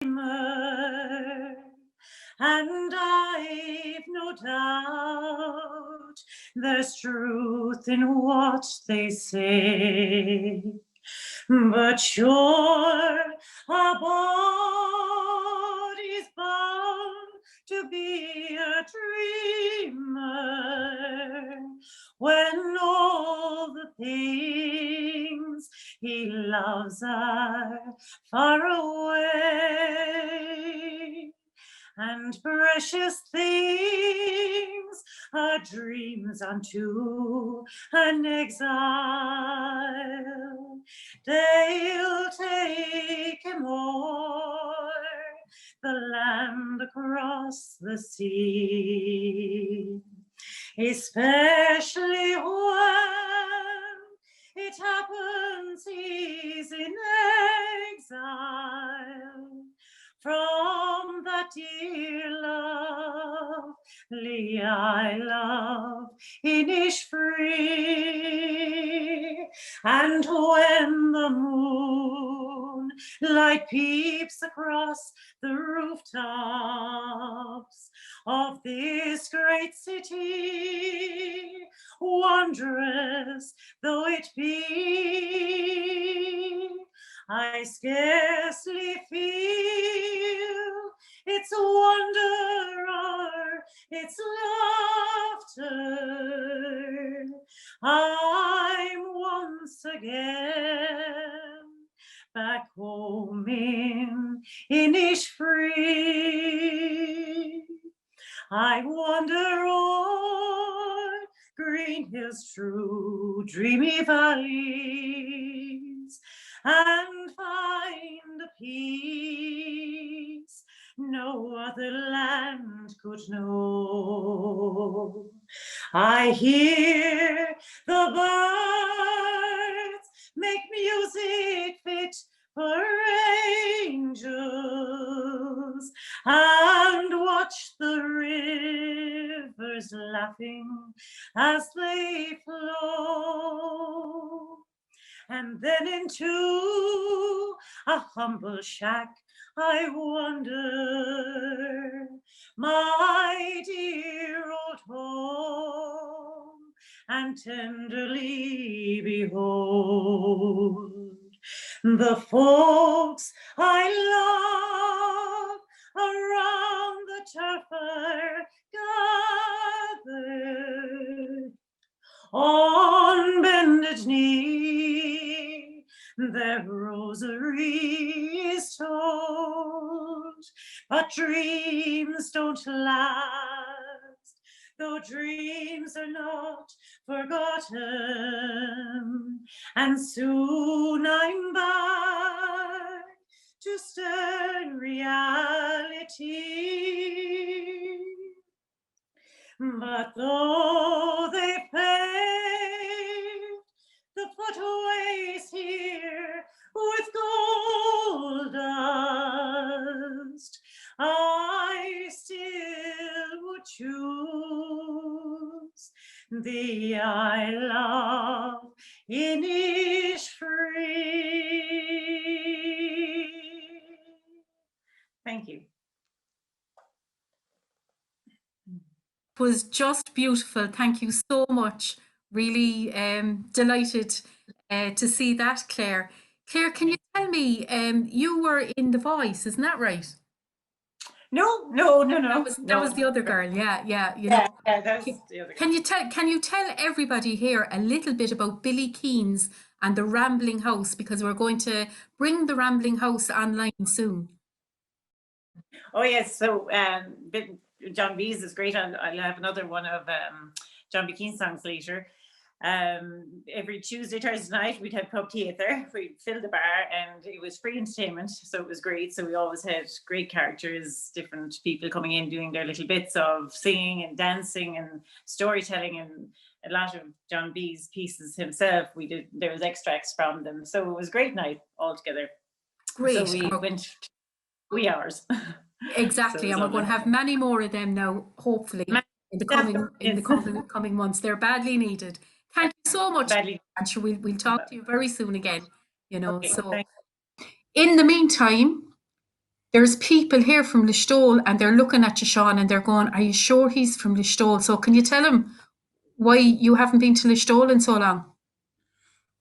and I've no doubt there's truth in what they say. But sure, a body's bound to be a dreamer when all the things he loves are far away. And precious things are dreams unto an exile. They'll take him o'er the land across the sea, especially when it happens he's in exile from that dear lovely isle of Innisfree. And when the moonlight peeps across the rooftops of this great city, wondrous though it be, I scarcely feel its wonder or its laughter. I'm once again back home in Innisfree. I wander o'er green hills through dreamy valleys and find a peace no other land could know. I hear the birds make music fit for angels and watch the rivers laughing as they flow. And then into a humble shack I wander, my dear old home, and tenderly behold the folks I love around the turf are gathered on bended knee. Their rosary is told, but dreams don't last, though dreams are not forgotten. And soon I'm back to stern reality. But though they paved the footways here with gold dust, I still would choose the Isle of Innisfree. Thank you. Was just beautiful. Thank you so much. Really delighted to see that, Claire. Claire, can you tell me, you were in The Voice, isn't that right? No. That was the other girl. Yeah. That's the other girl. Can you tell everybody here a little bit about Billy Keen's and the Rambling House, because we're going to bring the Rambling House online soon. Oh yes, so John B's is great. I'll have another one of John B. Keane's songs later. Every Tuesday, Thursday night, we'd have pub theatre. We'd fill the bar, and it was free entertainment, so it was great. So we always had great characters, different people coming in doing their little bits of singing and dancing and storytelling, and a lot of John B's pieces himself. There was extracts from them, so it was a great night altogether. Great. So we went 3 hours. Exactly, and we're going to have many more of them now, hopefully, in the coming months. They're badly needed. Thank you so much. I'm sure we'll talk to you very soon again. You know, okay, so thanks. In the meantime, there's people here from Listowel and they're looking at you, Sean, and they're going, "Are you sure he's from Listowel?" So can you tell him why you haven't been to Listowel in so long?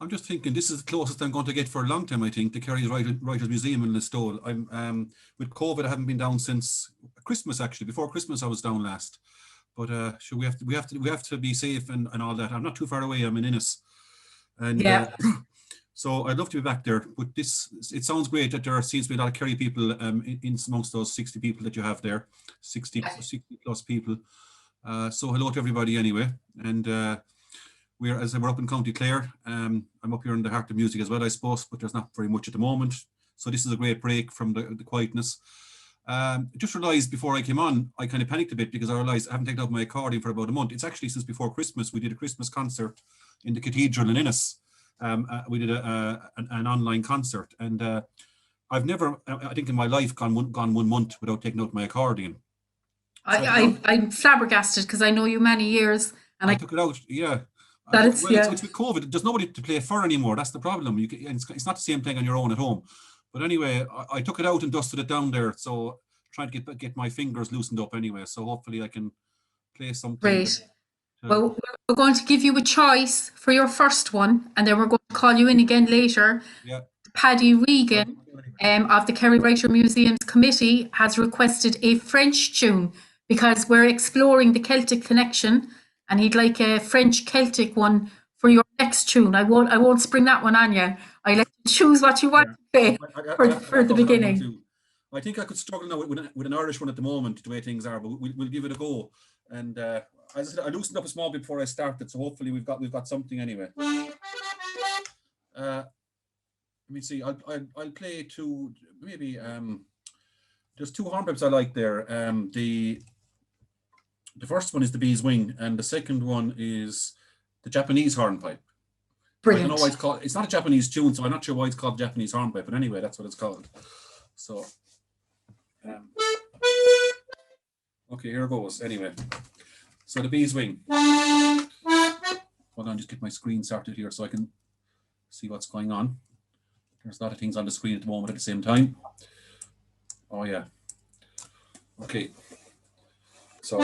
I'm just thinking this is the closest I'm going to get for a long time, I think, to Kerry's Writers Museum in Listowel. I'm with COVID, I haven't been down since Christmas, actually. Before Christmas I was down last. But sure, we have to be safe and all that. I'm not too far away, I'm in Innis. And Yeah. so I'd love to be back there. But it sounds great that there seems to be a lot of Kerry people in amongst those 60 people that you have there, 60 plus people. So hello to everybody anyway. And we're up in County Clare. I'm up here in the heart of music as well, I suppose, but there's not very much at the moment. So this is a great break from the quietness. Just realised before I came on, I kind of panicked a bit because I realised I haven't taken out my accordion for about a month. It's actually since before Christmas. We did a Christmas concert in the cathedral in Innis. We did an online concert, and I've never, I think in my life, gone 1 month without taking out my accordion. I'm flabbergasted because I know you many years, and I took it out, yeah. It's with COVID. There's nobody to play for anymore. That's the problem. It's not the same playing on your own at home. But anyway, I took it out and dusted it down there. So trying to get my fingers loosened up anyway. So hopefully I can play something. Great. Well, we're going to give you a choice for your first one, and then we're going to call you in again later. Yeah. Paddy Regan of the Kerry Writer Museum's committee has requested a French tune because we're exploring the Celtic connection, and he'd like a French Celtic one for your next tune. I won't spring that one on you. I let you choose what you want to play for the beginning. I think I could struggle now with an Irish one at the moment, the way things are, but we'll give it a go. And as I said, I loosened up a small bit before I started, so hopefully we've got something anyway. Let me see. I'll play two, maybe. There's two hornpipes I like there. The first one is the Bee's Wing, and the second one is the Japanese hornpipe. Brilliant. I don't know why it's called. It's not a Japanese tune, so I'm not sure why it's called Japanese hornpipe. But anyway, that's what it's called. So, okay, here it goes. Anyway, so the Bee's Wing. Hold on, just get my screen started here so I can see what's going on. There's a lot of things on the screen at the moment at the same time. Oh yeah. Okay. So.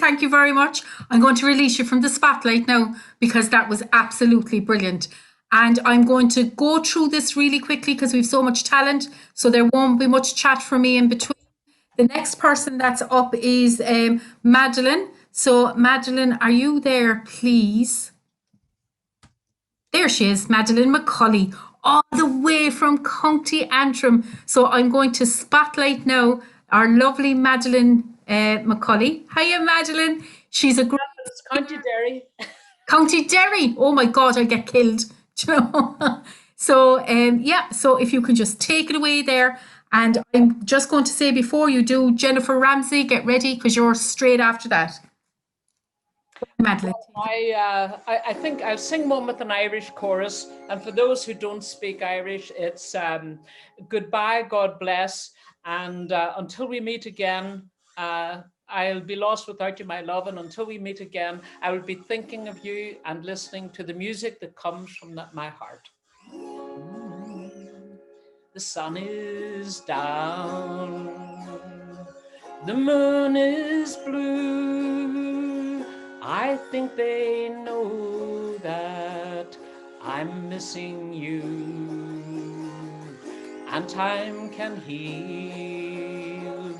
thank you very much. I'm going to release you from the spotlight now because that was absolutely brilliant. And I'm going to go through this really quickly because we've so much talent, so there won't be much chat for me in between. The next person that's up is Madeline. So Madeline, are you there, please? There she is, Madeline McCulley, all the way from County Antrim. So I'm going to spotlight now our lovely Madeline McCulley. Hiya, Madeline. She's a great County Derry. County Derry. Oh my God, I get killed. Do you know? So yeah, so if you can just take it away there. And I'm just going to say before you do, Jennifer Ramsey, get ready because you're straight after that. Madeline. I think I'll sing one with an Irish chorus. And for those who don't speak Irish, it's goodbye, God bless. And until we meet again, I'll be lost without you, my love. And until we meet again, I will be thinking of you and listening to the music that comes from my heart. The sun is down, the moon is blue. I think they know that I'm missing you, and time can heal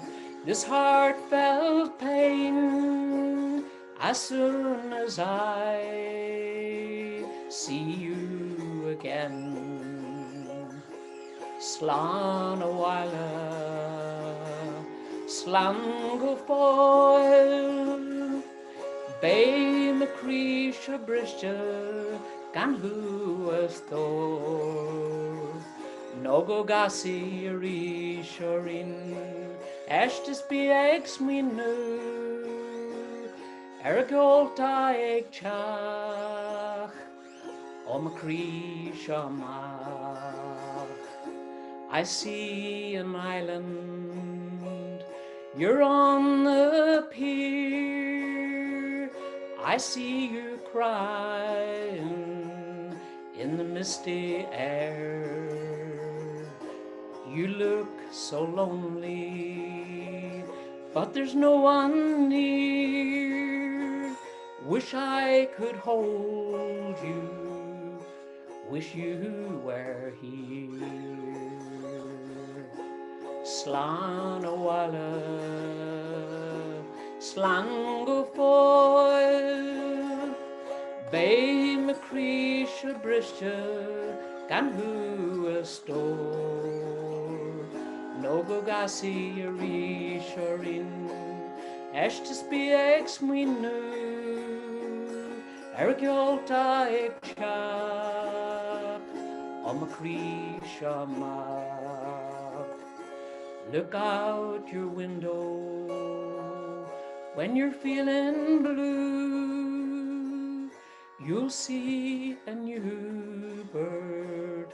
this heartfelt pain as soon as I see you again. Slán a bhaile, slán go fáil, bé me críos a briste gan thuas tóir. No go gasí a rís a rin, estes bí ag smíonú, ar a gceolta ag teach, ó me críos amach. I see an island, you're on the pier. I see you crying in the misty air. You look so lonely, but there's no one near. Wish I could hold you, wish you were here. Slán a bhaile, slán go fáil, bé me críos a briste gan thuas tóir. No go gasí a rís a rin, estes bí ag smíonú, ar a gceolta ag teach, ó me críos amach. Look out your window when you're feeling blue. You'll see a new bird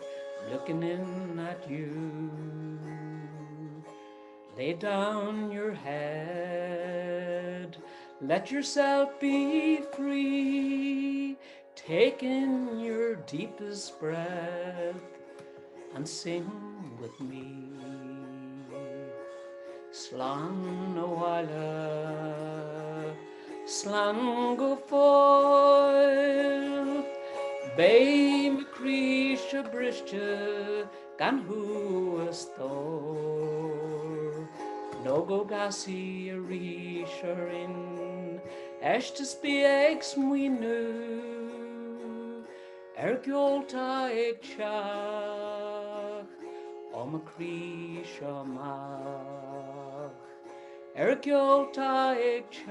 looking in at you. Lay down your head, let yourself be free. Take in your deepest breath and sing with me. Slán a bhaile, slán go fáil, bé me críos a briste gan thuas tóir. No go gasí a rís a rin, estes bí ag smíonú, ar gceolta ag teach, ó me críos amach. Ar gceolta ag teach,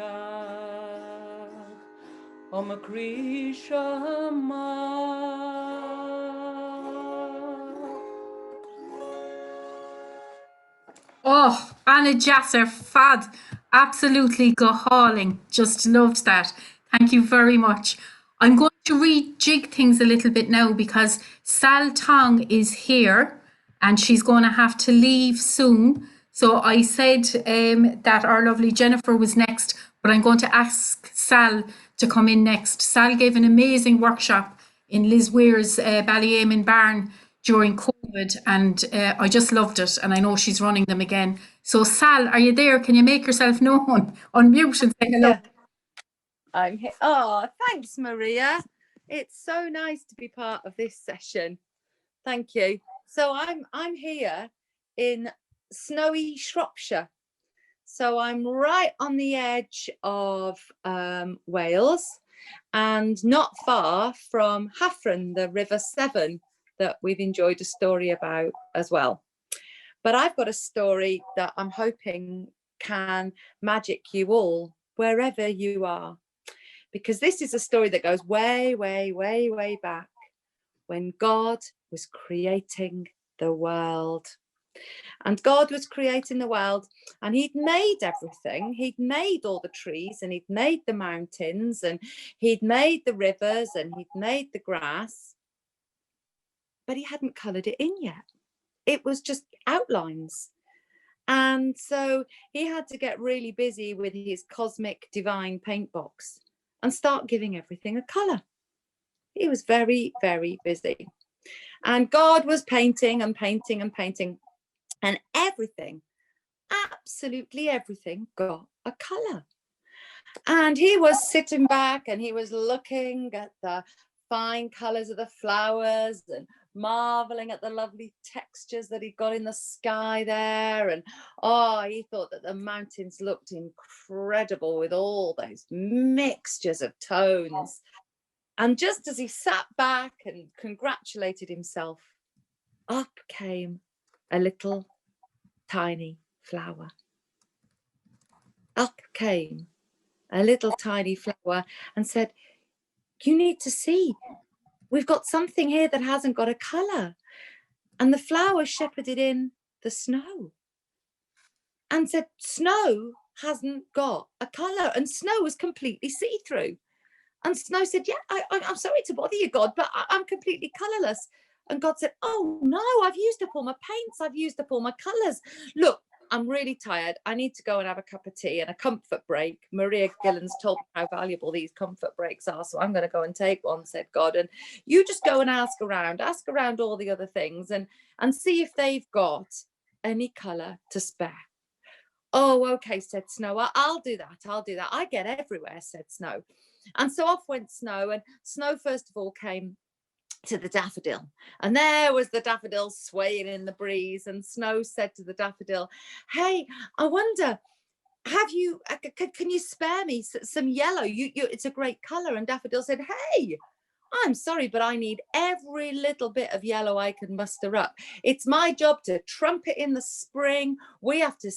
ó me críos amach. Oh, Anna Jasser, fad, absolutely go-hauling. Just loved that. Thank you very much. I'm going to rejig things a little bit now because Sal Tong is here and she's going to have to leave soon. So I said that our lovely Jennifer was next, but I'm going to ask Sal to come in next. Sal gave an amazing workshop in Liz Weir's Ballyamen Barn during COVID, and I just loved it, and I know she's running them again. So Sal, are you there? Can you make yourself known? Unmute and say hello. I'm here. Oh, thanks, Maria. It's so nice to be part of this session. Thank you. So I'm here in snowy Shropshire. So I'm right on the edge of Wales, and not far from Hafren, the River Severn that we've enjoyed a story about as well. But I've got a story that I'm hoping can magic you all wherever you are, because this is a story that goes way, way, way, way back when God was creating the world. And God was creating the world, and he'd made everything. He'd made all the trees, and he'd made the mountains, and he'd made the rivers, and he'd made the grass, but he hadn't coloured it in yet. It was just outlines. And so he had to get really busy with his cosmic divine paint box and start giving everything a colour. He was very, very busy. And God was painting and painting and painting. And everything, absolutely everything, got a colour. And he was sitting back and he was looking at the fine colours of the flowers and marvelling at the lovely textures that he got in the sky there. And he thought that the mountains looked incredible with all those mixtures of tones. And just as he sat back and congratulated himself, up came a little tiny flower. Up came a little tiny flower and said, you need to see, we've got something here that hasn't got a colour. And the flower shepherded in the snow and said, snow hasn't got a colour. And snow was completely see-through. And Snow said, yeah, I'm sorry to bother you, God, but I'm completely colourless. And God said, oh no, I've used up all my paints. I've used up all my colours. Look, I'm really tired. I need to go and have a cup of tea and a comfort break. Maria Gillen's told me how valuable these comfort breaks are. So I'm going to go and take one, said God. And you just go and ask around all the other things and see if they've got any colour to spare. Oh, okay, said Snow. I'll do that. I get everywhere, said Snow. And so off went Snow. And Snow, first of all, came to the daffodil, and there was the daffodil swaying in the breeze. And Snow said to the daffodil, hey, I wonder, can you spare me some yellow? It's a great color. And Daffodil said, hey, I'm sorry, but I need every little bit of yellow I can muster up. It's my job to trumpet in the spring. We have to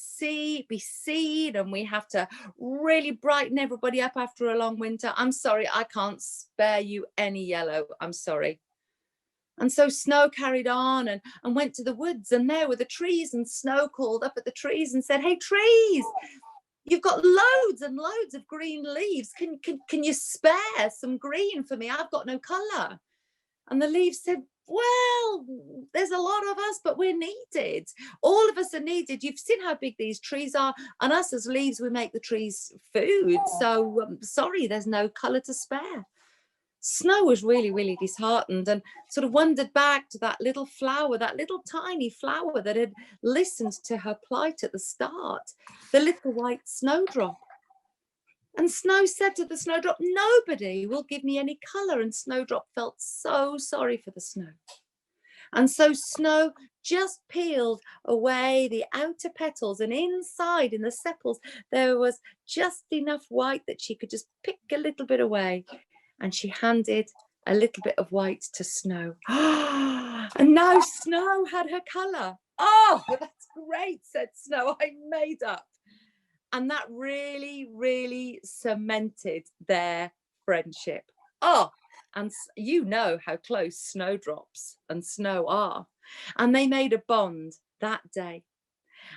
be seed, and we have to really brighten everybody up after a long winter. I'm sorry, I can't spare you any yellow. I'm sorry. And so Snow carried on and went to the woods, and there were the trees, and Snow called up at the trees and said, hey, trees, you've got loads and loads of green leaves. Can you spare some green for me? I've got no colour. And the leaves said, well, there's a lot of us, but we're needed. All of us are needed. You've seen how big these trees are, and us as leaves, we make the trees food. So sorry, there's no colour to spare. Snow was really, really disheartened and sort of wandered back to that little flower, that little tiny flower that had listened to her plight at the start, the little white snowdrop. And Snow said to the snowdrop, nobody will give me any colour. And Snowdrop felt so sorry for the snow. And so Snow just peeled away the outer petals, and inside in the sepals, there was just enough white that she could just pick a little bit away. And she handed a little bit of white to Snow. And now Snow had her colour. Oh, that's great, said Snow. I made up. And that really, really cemented their friendship. Oh, and you know how close snowdrops and Snow are. And they made a bond that day.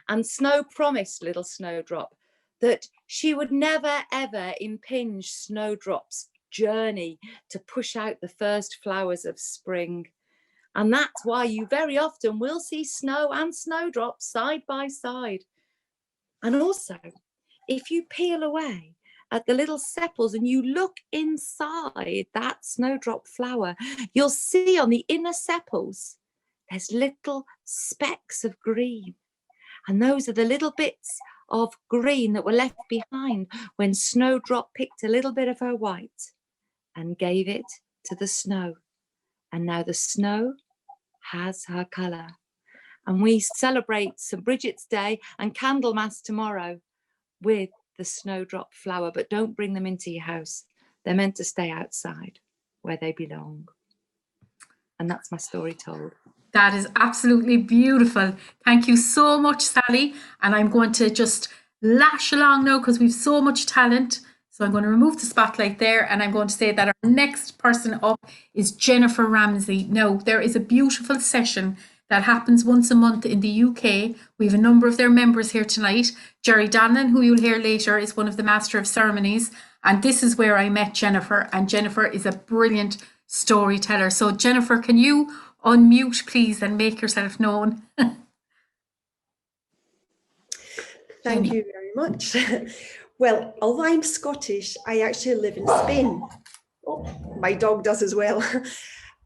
And Snow promised little Snowdrop that she would never, ever impinge Snowdrop's journey to push out the first flowers of spring. And that's why you very often will see Snow and Snowdrop side by side. And also, if you peel away at the little sepals and you look inside that snowdrop flower, you'll see on the inner sepals there's little specks of green, and those are the little bits of green that were left behind when Snowdrop picked a little bit of her white and gave it to the snow. And now the snow has her colour. And we celebrate St. Brigid's Day and Candlemas tomorrow with the snowdrop flower, but don't bring them into your house. They're meant to stay outside where they belong. And that's my story told. That is absolutely beautiful. Thank you so much, Sally. And I'm going to just lash along now because we've so much talent. So I'm going to remove the spotlight there, and I'm going to say that our next person up is Jennifer Ramsey. Now, there is a beautiful session that happens once a month in the UK. We have a number of their members here tonight. Jerry Donlan, who you'll hear later, is one of the Master of Ceremonies. And this is where I met Jennifer. And Jennifer is a brilliant storyteller. So Jennifer, can you unmute, please, and make yourself known? Thank you very much. Well, although I'm Scottish, I actually live in Spain. Oh, my dog does as well.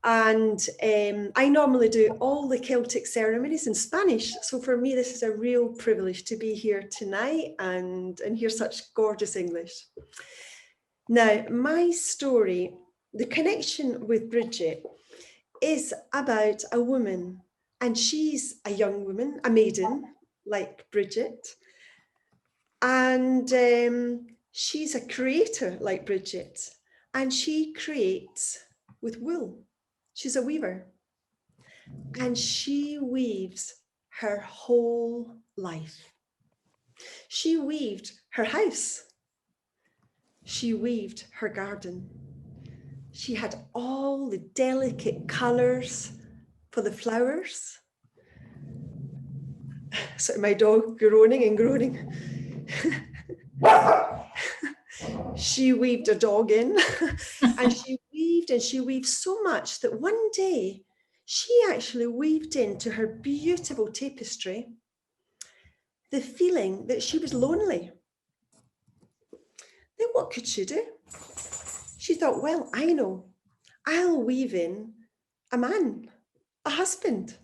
And I normally do all the Celtic ceremonies in Spanish. So for me, this is a real privilege to be here tonight and hear such gorgeous English. Now, my story, the connection with Brigid, is about a woman, and she's a young woman, a maiden, like Brigid. And she's a creator like Brigid, and she creates with wool. She's a weaver, and she weaves her whole life. She weaved her house. She weaved her garden. She had all the delicate colours for the flowers. So my dog groaning and groaning. She weaved a dog in, and she weaved so much that one day she actually weaved into her beautiful tapestry the feeling that she was lonely. Then what could she do? She thought, well, I know, I'll weave in a man, a husband.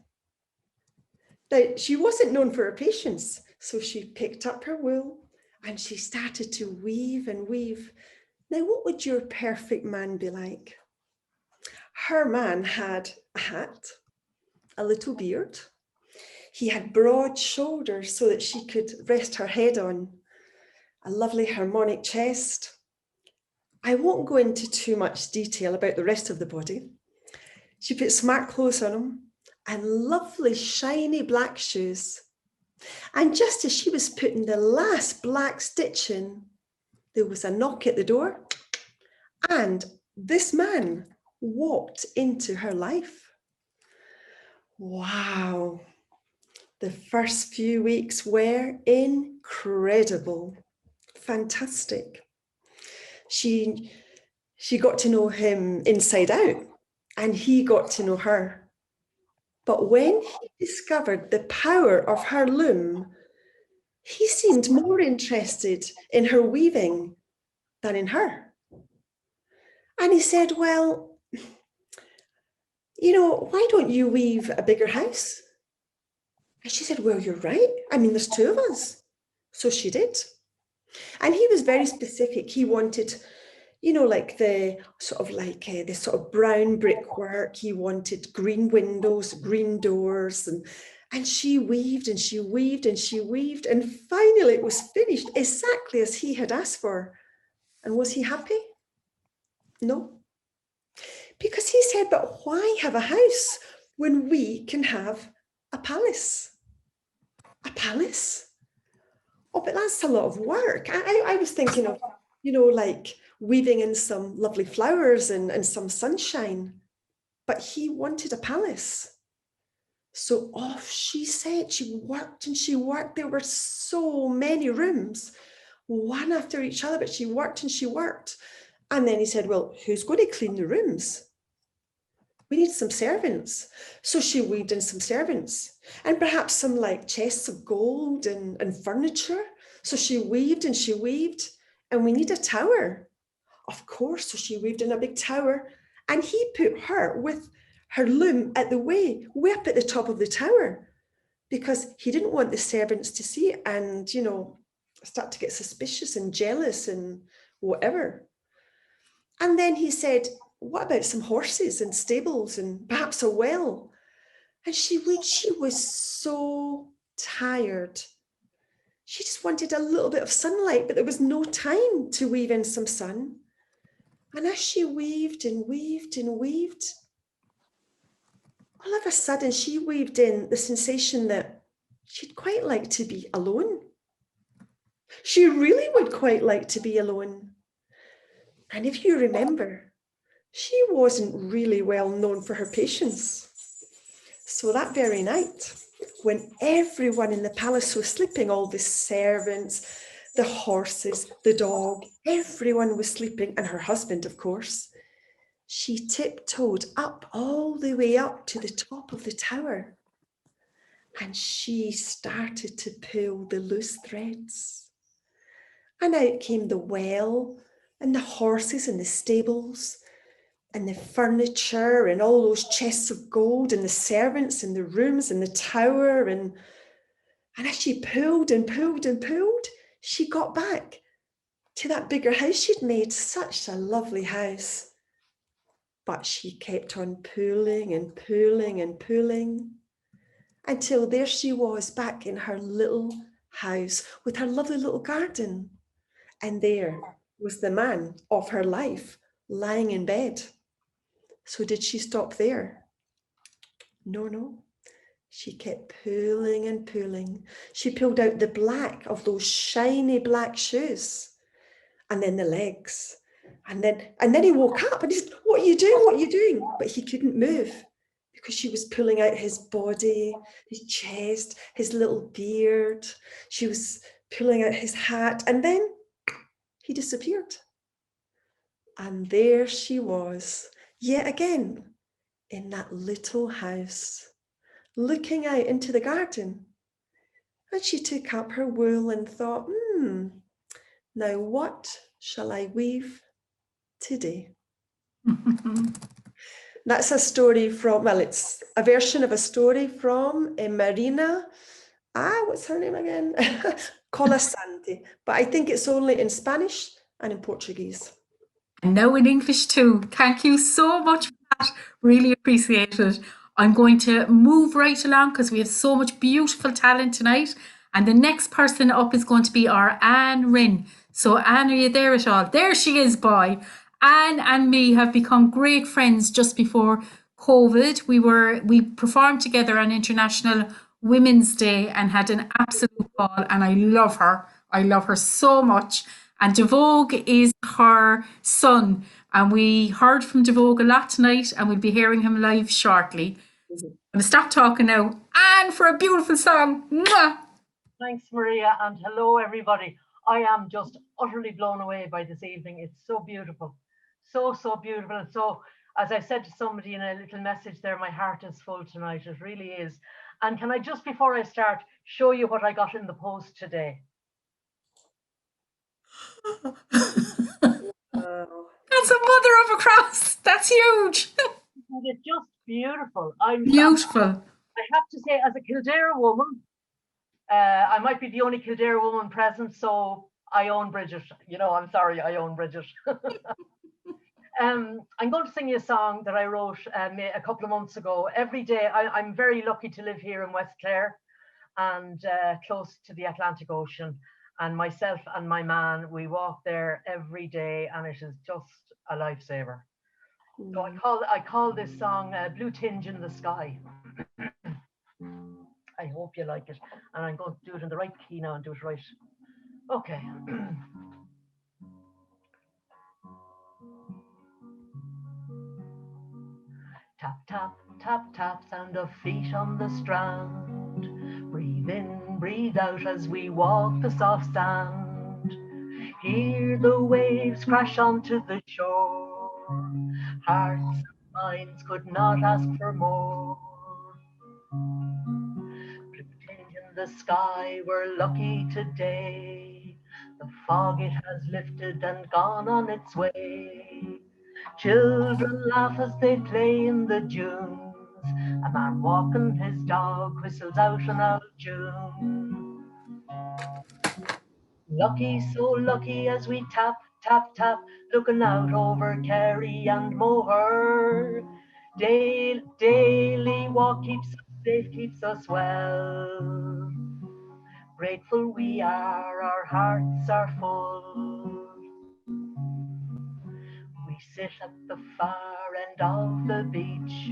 Now, she wasn't known for her patience, so she picked up her wool and she started to weave and weave. Now, what would your perfect man be like? Her man had a hat, a little beard. He had broad shoulders so that she could rest her head on, a lovely harmonic chest. I won't go into too much detail about the rest of the body. She put smart clothes on him and lovely shiny black shoes. And just as she was putting the last black stitch in, there was a knock at the door, and this man walked into her life. Wow. The first few weeks were incredible, fantastic. She got to know him inside out, and he got to know her. But when he discovered the power of her loom, he seemed more interested in her weaving than in her. And he said, well, you know, why don't you weave a bigger house? And she said, well, you're right. I mean, there's two of us. So she did. And he was very specific. He wanted, you know, like the sort of brown brickwork. He wanted green windows, green doors, and she weaved and she weaved and she weaved, and finally it was finished exactly as he had asked for. And was he happy? No. Because he said, but why have a house when we can have a palace? A palace? Oh, but that's a lot of work. I was thinking of, you know, like weaving in some lovely flowers and some sunshine, but he wanted a palace. So off she set, she worked and she worked. There were so many rooms, one after each other, but she worked and she worked. And then he said, well, who's going to clean the rooms? We need some servants. So she weaved in some servants, and perhaps some like chests of gold and furniture. So she weaved and she weaved, and we need a tower. Of course, so she weaved in a big tower, and he put her with her loom at the way up at the top of the tower, because he didn't want the servants to see it and, you know, start to get suspicious and jealous and whatever. And then he said, what about some horses and stables and perhaps a well? And she was so tired. She just wanted a little bit of sunlight, but there was no time to weave in some sun. And as she weaved and weaved and weaved, all of a sudden she weaved in the sensation that she'd quite like to be alone. She really would quite like to be alone. And if you remember, she wasn't really well known for her patience. So that very night, when everyone in the palace was sleeping, all the servants, the horses, the dog, everyone was sleeping, and her husband, of course, she tiptoed up all the way up to the top of the tower. And she started to pull the loose threads. And out came the well and the horses and the stables and the furniture and all those chests of gold and the servants and the rooms and the tower. And as she pulled and pulled and pulled, she got back to that bigger house she'd made. Such a lovely house. But she kept on pulling and pulling and pulling until there she was back in her little house with her lovely little garden. And there was the man of her life lying in bed. So did she stop there? No. She kept pulling and pulling. She pulled out the black of those shiny black shoes, and then the legs. And then he woke up and he said, what are you doing? What are you doing? But he couldn't move because she was pulling out his body, his chest, his little beard. She was pulling out his hat, and then he disappeared. And there she was, yet again, in that little house, looking out into the garden. And she took up her wool and thought, now what shall I weave today? That's a story from, well, it's a version of a story from Marina, what's her name again? Colasante. But I think it's only in Spanish and in Portuguese. And now in English too. Thank you so much for that. Really appreciate it. I'm going to move right along because we have so much beautiful talent tonight. And the next person up is going to be our Anne Rynn. So Anne, are you there at all? There she is, boy. Anne and me have become great friends just before COVID. We performed together on International Women's Day and had an absolute ball. And I love her. I love her so much. And Devogue is her son. And we heard from Devogue a lot tonight, and we'll be hearing him live shortly. I'm going to stop talking now. Anne, for a beautiful song. Mwah! Thanks, Maria, and hello, everybody. I am just utterly blown away by this evening. It's so beautiful. So beautiful. And so, as I said to somebody in a little message there, my heart is full tonight. It really is. And can I just, before I start, show you what I got in the post today? That's a mother of a cross. That's huge. It's just beautiful. Beautiful. I have to say, as a Kildare woman, I might be the only Kildare woman present, so I own Brigid. I'm sorry, I own Brigid. I'm going to sing you a song that I wrote a couple of months ago. Every day, I'm very lucky to live here in West Clare and close to the Atlantic Ocean. And myself and my man, we walk there every day, and it is just a lifesaver. So I call this song Blue Tinge in the Sky. I hope you like it. And I'm going to do it in the right key now and do it right. Okay. Tap, tap, tap, tap, sound of feet on the strand. Breathe in, breathe out as we walk the soft sand. Hear the waves crash onto the shore. Hearts and minds could not ask for more. Blue tinge in the sky, we're lucky today. The fog, it has lifted and gone on its way. Children laugh as they play in the dunes. A man walking his dog whistles out an old tune. Lucky, so lucky as we tap, tap, tap, looking out over Kerry and Moher. Daily walk keeps us safe, keeps us well. Grateful we are, our hearts are full. We sit at the far end of the beach,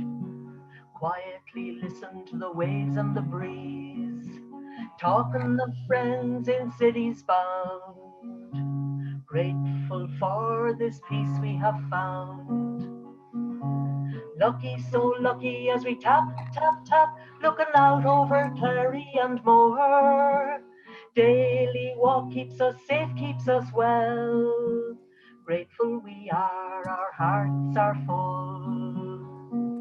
quietly listen to the waves and the breeze, talking of friends in cities bound, grateful for this peace we have found. Lucky, so lucky as we tap, tap, tap, looking out over Kerry and Moher. Daily walk keeps us safe, keeps us well. Grateful we are, our hearts are full.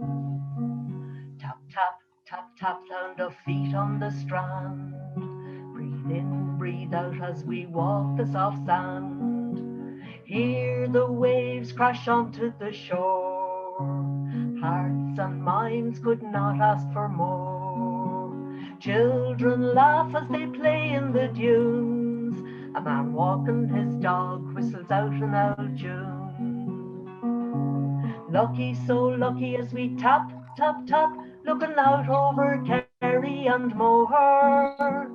Tap, tap, tap, tap, sound of feet on the strand. Breathe in, breathe out as we walk the soft sand. Hear the waves crash onto the shore. Hearts and minds could not ask for more. Children laugh as they play in the dunes. A man walking his dog whistles out an old tune. Lucky, so lucky as we tap, tap, tap, looking out over Kerry and Moher.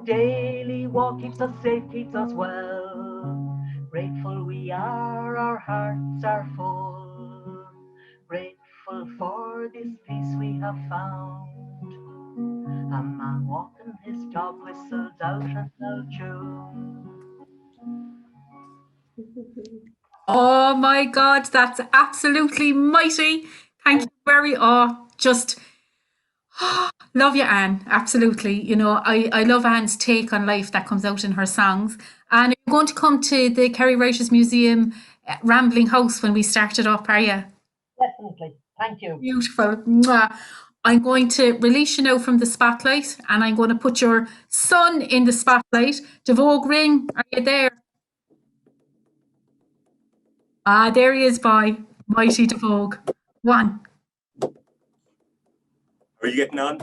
Daily walk keeps us safe, keeps us well. Grateful we are, our hearts are full. Grateful for this peace we have found. A man walking his dog whistles out an old tune. Oh my God, that's absolutely mighty. Thank you very just love you, Anne. Absolutely. You know, I love Anne's take on life that comes out in her songs. And you're going to come to the Kerry Writers Museum Rambling House when we start it up, are you? Definitely. Thank you. Beautiful. Mwah. I'm going to release you now from the spotlight and I'm going to put your son in the spotlight. Devogue Ring, are you there? Ah, there he is, boy. Mighty Devogue. One. Are you getting on?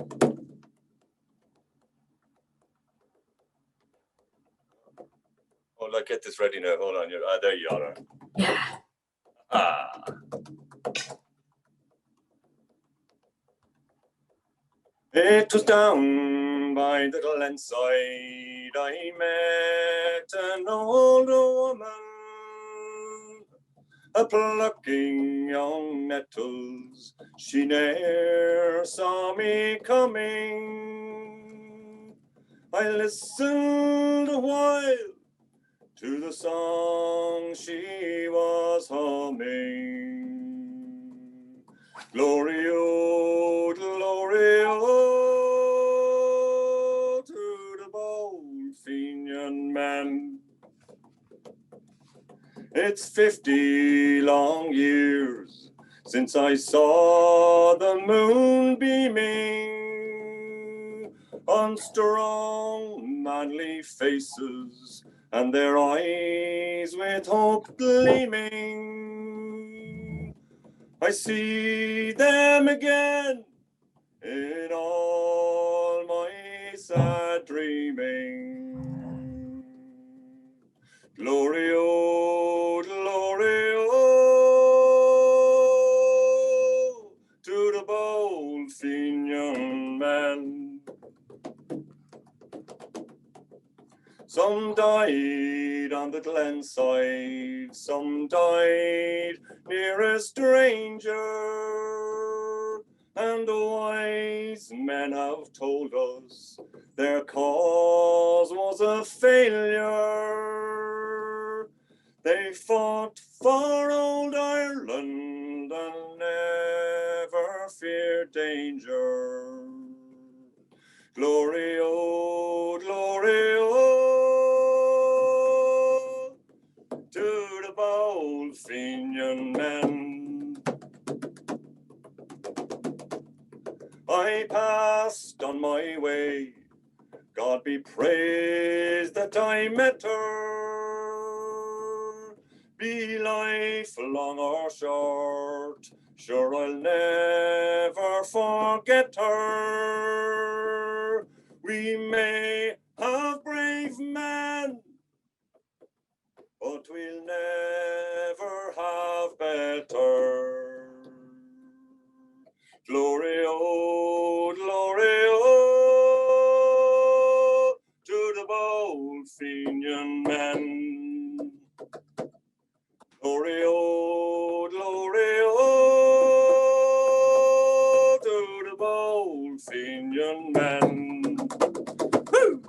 Hold on, get this ready now. Hold on. There you are. Yeah. Ah. It was down by the glenside I met an old woman, a plucking young nettles. She ne'er saw me coming. I listened a while to the song she was humming. Glory, oh, glory, oh, to the bold Fenian man. It's 50 long years since I saw the moon beaming on strong, manly faces and their eyes with hope gleaming. I see them again in all my sad dreaming. Glory, oh, glory, oh, to the bold Fenian man. Some died on the glenside, some died near a stranger, and the wise men have told us their cause was a failure. They fought for old Ireland and never feared danger. Glory, oh, glory, oh, to the bold Fenian men. I passed on my way, God be praised that I met her. Be life long or short, sure I'll never forget her. We may have brave men but we'll never have better. Glory, oh, to the bold Fenian men. Glory, oh, to the bold Fenian men. Woo!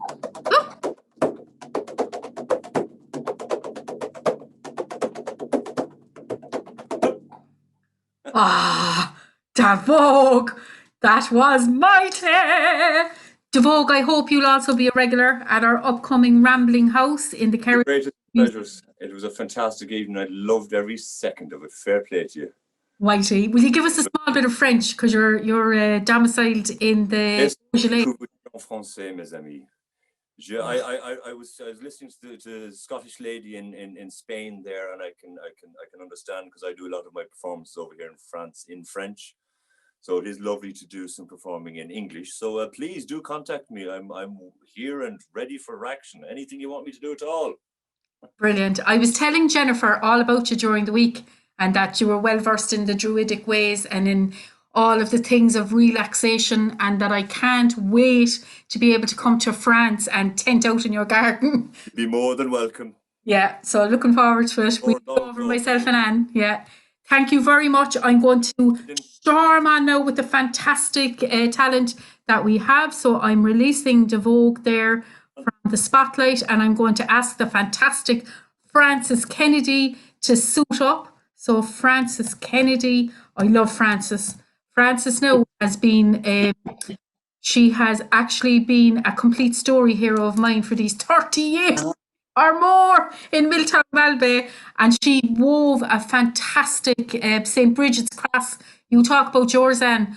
Ah, Davog, that was mighty. Davog, I hope you'll also be a regular at our upcoming Rambling House in the Kerry. Greatest pleasures. It was a fantastic evening. I loved every second of it. Fair play to you. Mighty. Will you give us a small bit of French because you're domiciled in the Yes, Beaujolais? en français, mes amis. I was listening to the Scottish lady in Spain there, and I can understand because I do a lot of my performances over here in France in French. So it is lovely to do some performing in English. So please do contact me. I'm here and ready for action. Anything you want me to do at all. Brilliant. I was telling Jennifer all about you during the week and that you were well versed in the Druidic ways and in all of the things of relaxation, and that I can't wait to be able to come to France and tent out in your garden. Be more than welcome. Yeah, so looking forward to it. We'll go over myself and Anne. Yeah. Thank you very much. I'm going to storm on now with the fantastic talent that we have. So I'm releasing Davog there from the spotlight, and I'm going to ask the fantastic Frances Kennedy to suit up. So Frances Kennedy, I love Frances. Frances now has been, she has actually been a complete story hero of mine for these 30 years or more in Milltown Malbay, and she wove a fantastic St. Brigid's cross. You talk about yours, Anne.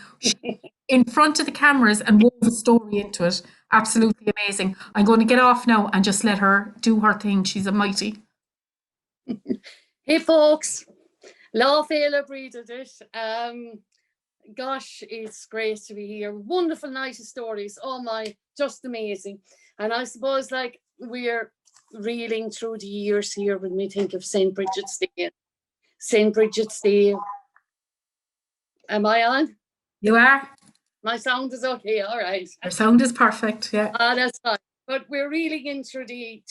In front of the cameras and wove a story into it. Absolutely amazing. I'm going to get off now and just let her do her thing. She's a mighty. Hey folks, Listowel Brigid. Gosh, it's great to be here. Wonderful night of stories. Oh my, just amazing. And I suppose like we're reeling through the years here when we think of St. Brigid's Day. St. Brigid's Day. Am I on? You are? My sound is okay, all right. Your sound is perfect, yeah. That's fine. But we're reeling in through the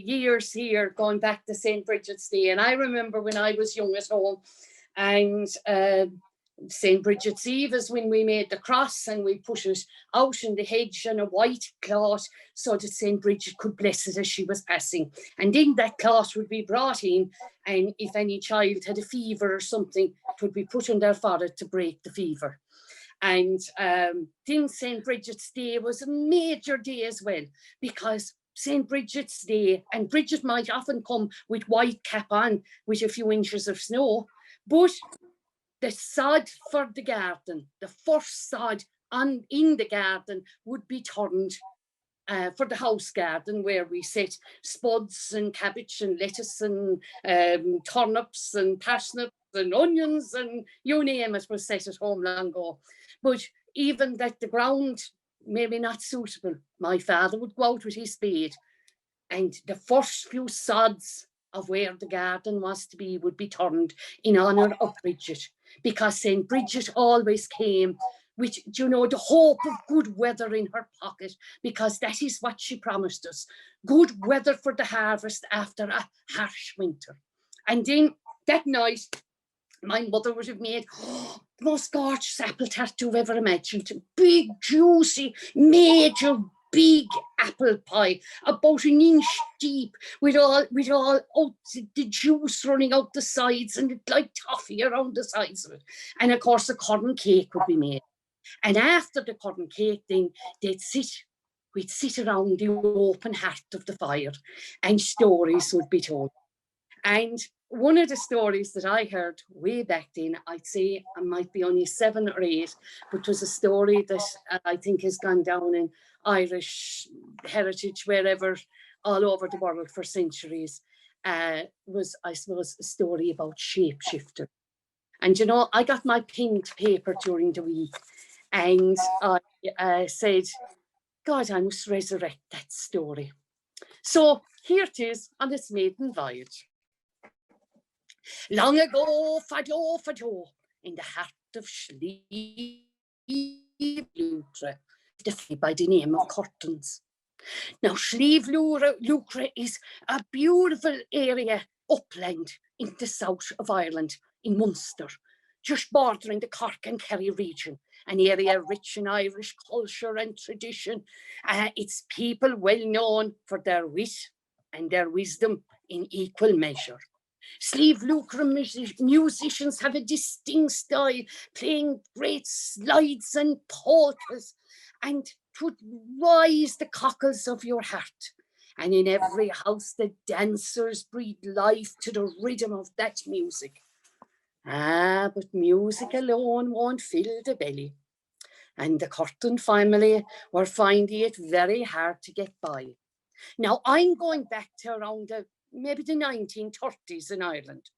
years here, going back to St. Brigid's Day. And I remember when I was young at home, and St. Brigid's Eve is when we made the cross and we put it out in the hedge on a white cloth so that St. Brigid could bless it as she was passing. And then that cloth would be brought in, and if any child had a fever or something, it would be put on their forehead to break the fever. And then St. Brigid's Day was a major day as well, because St. Brigid's Day, and Brigid might often come with white cap on with a few inches of snow, but the sod for the garden, the first sod in the garden would be turned for the house garden, where we set spuds and cabbage and lettuce and turnips and parsnips and onions and you name it was set at home long ago. But even that the ground maybe not suitable, my father would go out with his spade, and the first few sods of where the garden was to be would be turned in honour of Brigid, because St. Brigid always came with, you know, the hope of good weather in her pocket, because that is what she promised us. Good weather for the harvest after a harsh winter. And then that night, my mother would have made the most gorgeous apple tart you've ever imagined. Big, juicy, major, big apple pie, about an inch deep, with all out the juice running out the sides and like toffee around the sides of it. And of course, a currant cake would be made. And after the currant cake, then we'd sit around the open hearth of the fire, and stories would be told. And one of the stories that I heard way back then, I'd say I might be only 7 or 8, but it was a story that I think has gone down in Irish heritage, wherever, all over the world for centuries, was, I suppose, a story about shapeshifter. And, you know, I got my pen to paper during the week, and I said, God, I must resurrect that story. So here it is on its maiden voyage. Long ago, fado, in the heart of Slieve Lucre, defined by the name of Curtains. Now, Slieve Lucre is a beautiful area upland in the south of Ireland, in Munster, just bordering the Cork and Kerry region, an area rich in Irish culture and tradition. Its people well known for their wit and their wisdom in equal measure. Slieve Lucre musicians have a distinct style, playing great slides and polkas, and to rise the cockles of your heart. And in every house, the dancers breathe life to the rhythm of that music. But music alone won't fill the belly. And the Curtin family were finding it very hard to get by. Now, I'm going back to around maybe the 1930s in Ireland.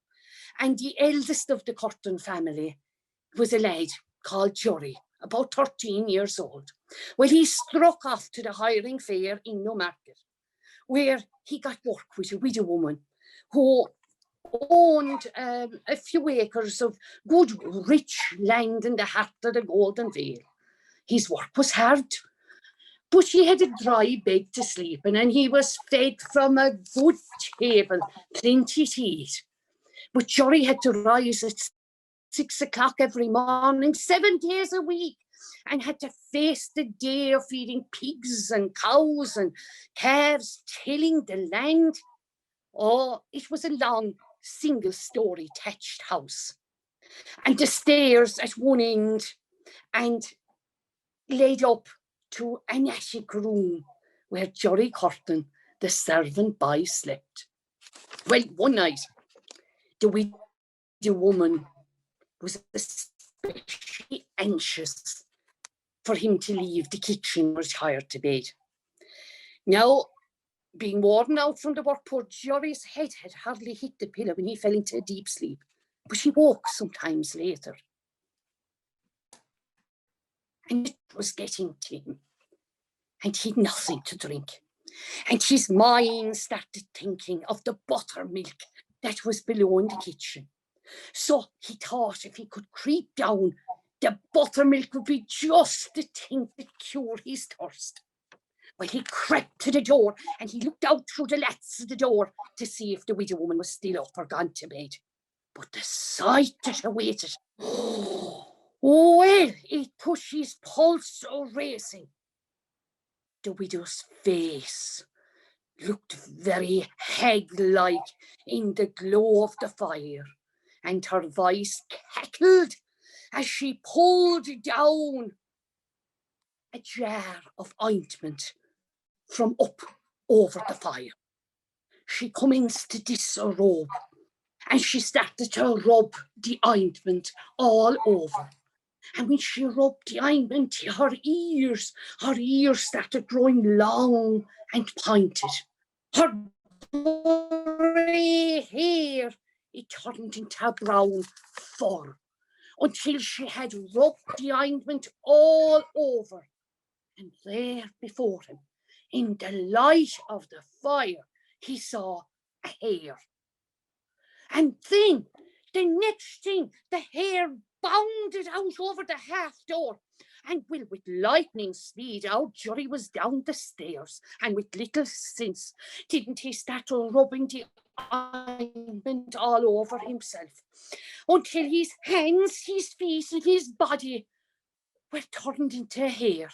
And the eldest of the Curtin family was a lad called Jerry, about 13 years old. Well, he struck off to the hiring fair in Newmarket, where he got work with a widow woman who owned a few acres of good, rich land in the heart of the Golden Vale. His work was hard, but he had a dry bed to sleep in, and he was fed from a good table, plenty to eat. But Jerry had to rise at 6 o'clock every morning, 7 days a week, and had to face the day of feeding pigs and cows and calves, tilling the land. Oh, it was a long, single-story thatched house. And the stairs at one end and led up to an attic room where Jerry Curtin, the servant boy, slept. Well, one night, the widow woman was especially anxious for him to leave the kitchen and retire to bed. Now, being worn out from the work, poor Jerry's head had hardly hit the pillow when he fell into a deep sleep, but he woke sometimes later. And it was getting to him, and he'd nothing to drink. And his mind started thinking of the buttermilk that was below in the kitchen. So he thought if he could creep down, the buttermilk would be just the thing to cure his thirst. Well, he crept to the door and he looked out through the lattice of the door to see if the widow woman was still up or gone to bed. But the sight that awaited, well, it put his pulse racing. The widow's face looked very hag-like in the glow of the fire, and her voice cackled as she pulled down a jar of ointment from up over the fire. She commenced to disrobe, and she started to rub the ointment all over. And when she rubbed the ointment, her ears started growing long and pointed. Her grey hair, it turned into brown fur, until she had rubbed the ointment all over. And there before him, in the light of the fire, he saw a hare. And then, the next thing, the hare bounded out over the half door. And well, with lightning speed, our Jerry was down the stairs. And with little sense, didn't he start rubbing the ointment all over himself, until his hands, his feet, and his body were turned into hair.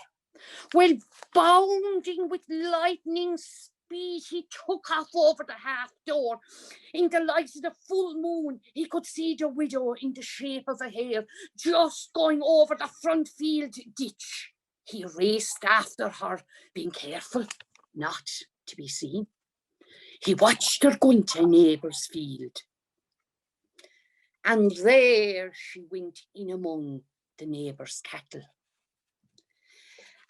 Well, bounding with lightning speed, he took off over the half door. In the light of the full moon, he could see the widow in the shape of a hare just going over the front field ditch. He raced after her, being careful not to be seen. He watched her going to a neighbour's field. And there she went in among the neighbour's cattle.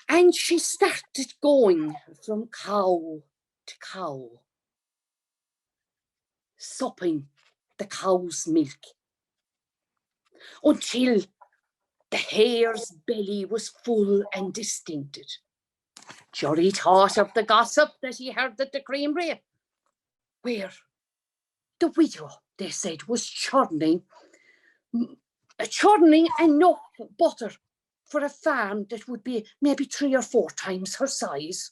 And she started going from cow to cow, supping the cow's milk, until the hare's belly was full and distended. Jerry thought of the gossip that he heard at the creamery, where the widow, they said, was churning enough butter for a farm that would be maybe 3 or 4 times her size.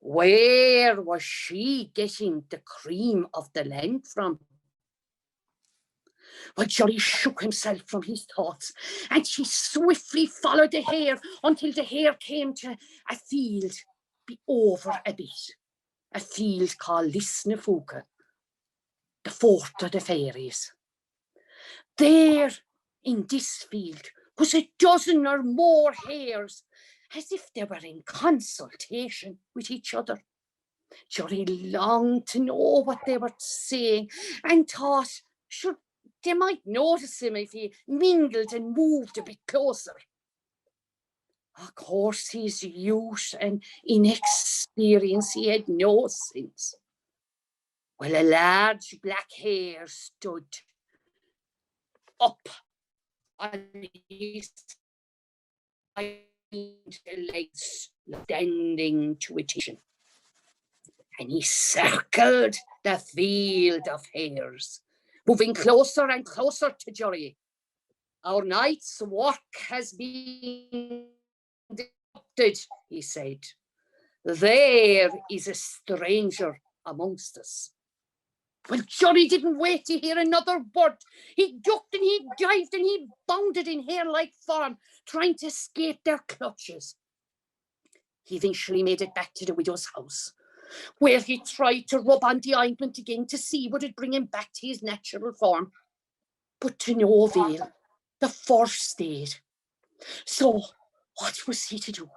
Where was she getting the cream of the land from? Well, Johnny shook himself from his thoughts, and she swiftly followed the hare until the hare came to a field be over a bit, a field called Listowel, the fort of the fairies. There, in this field, was a dozen or more hares, as if they were in consultation with each other. Johnny longed to know what they were saying and thought, sure, they might notice him if he mingled and moved a bit closer. Of course, his youth and inexperience, he had no sense. Well, a large black hare stood up on his legs, standing to attention. And he circled the field of hares, moving closer and closer to Johnny. Our night's work has been interrupted, he said. There is a stranger amongst us. Well, Johnny didn't wait to hear another word. He ducked and he dived and he bounded in hare-like form, trying to escape their clutches. He eventually made it back to the widow's house, where he tried to rub on the ointment again to see would it bring him back to his natural form. But to no avail, the fur stayed. So what was he to do?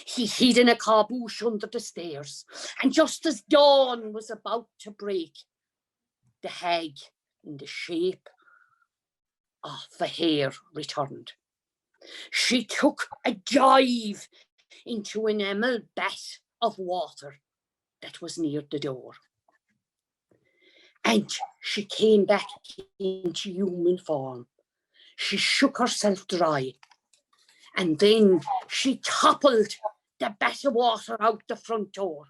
He hid in a caboose under the stairs, and just as dawn was about to break, the hag in the shape of a hare returned. She took a dive into an enamel bath of water that was near the door. And she came back into human form. She shook herself dry, and then she toppled the bath of water out the front door.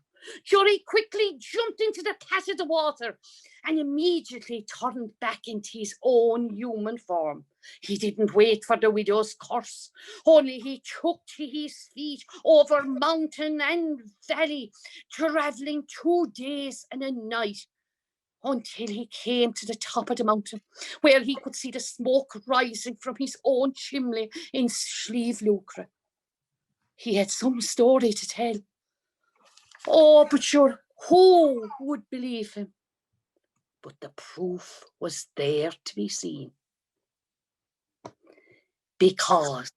Johnny quickly jumped into the pat of the water and immediately turned back into his own human form. He didn't wait for the widow's curse, only he took to his feet over mountain and valley, travelling 2 days and a night until he came to the top of the mountain, where he could see the smoke rising from his own chimney in Slieve Lucre. He had some story to tell. Oh, but sure, who would believe him? But the proof was there to be seen. Because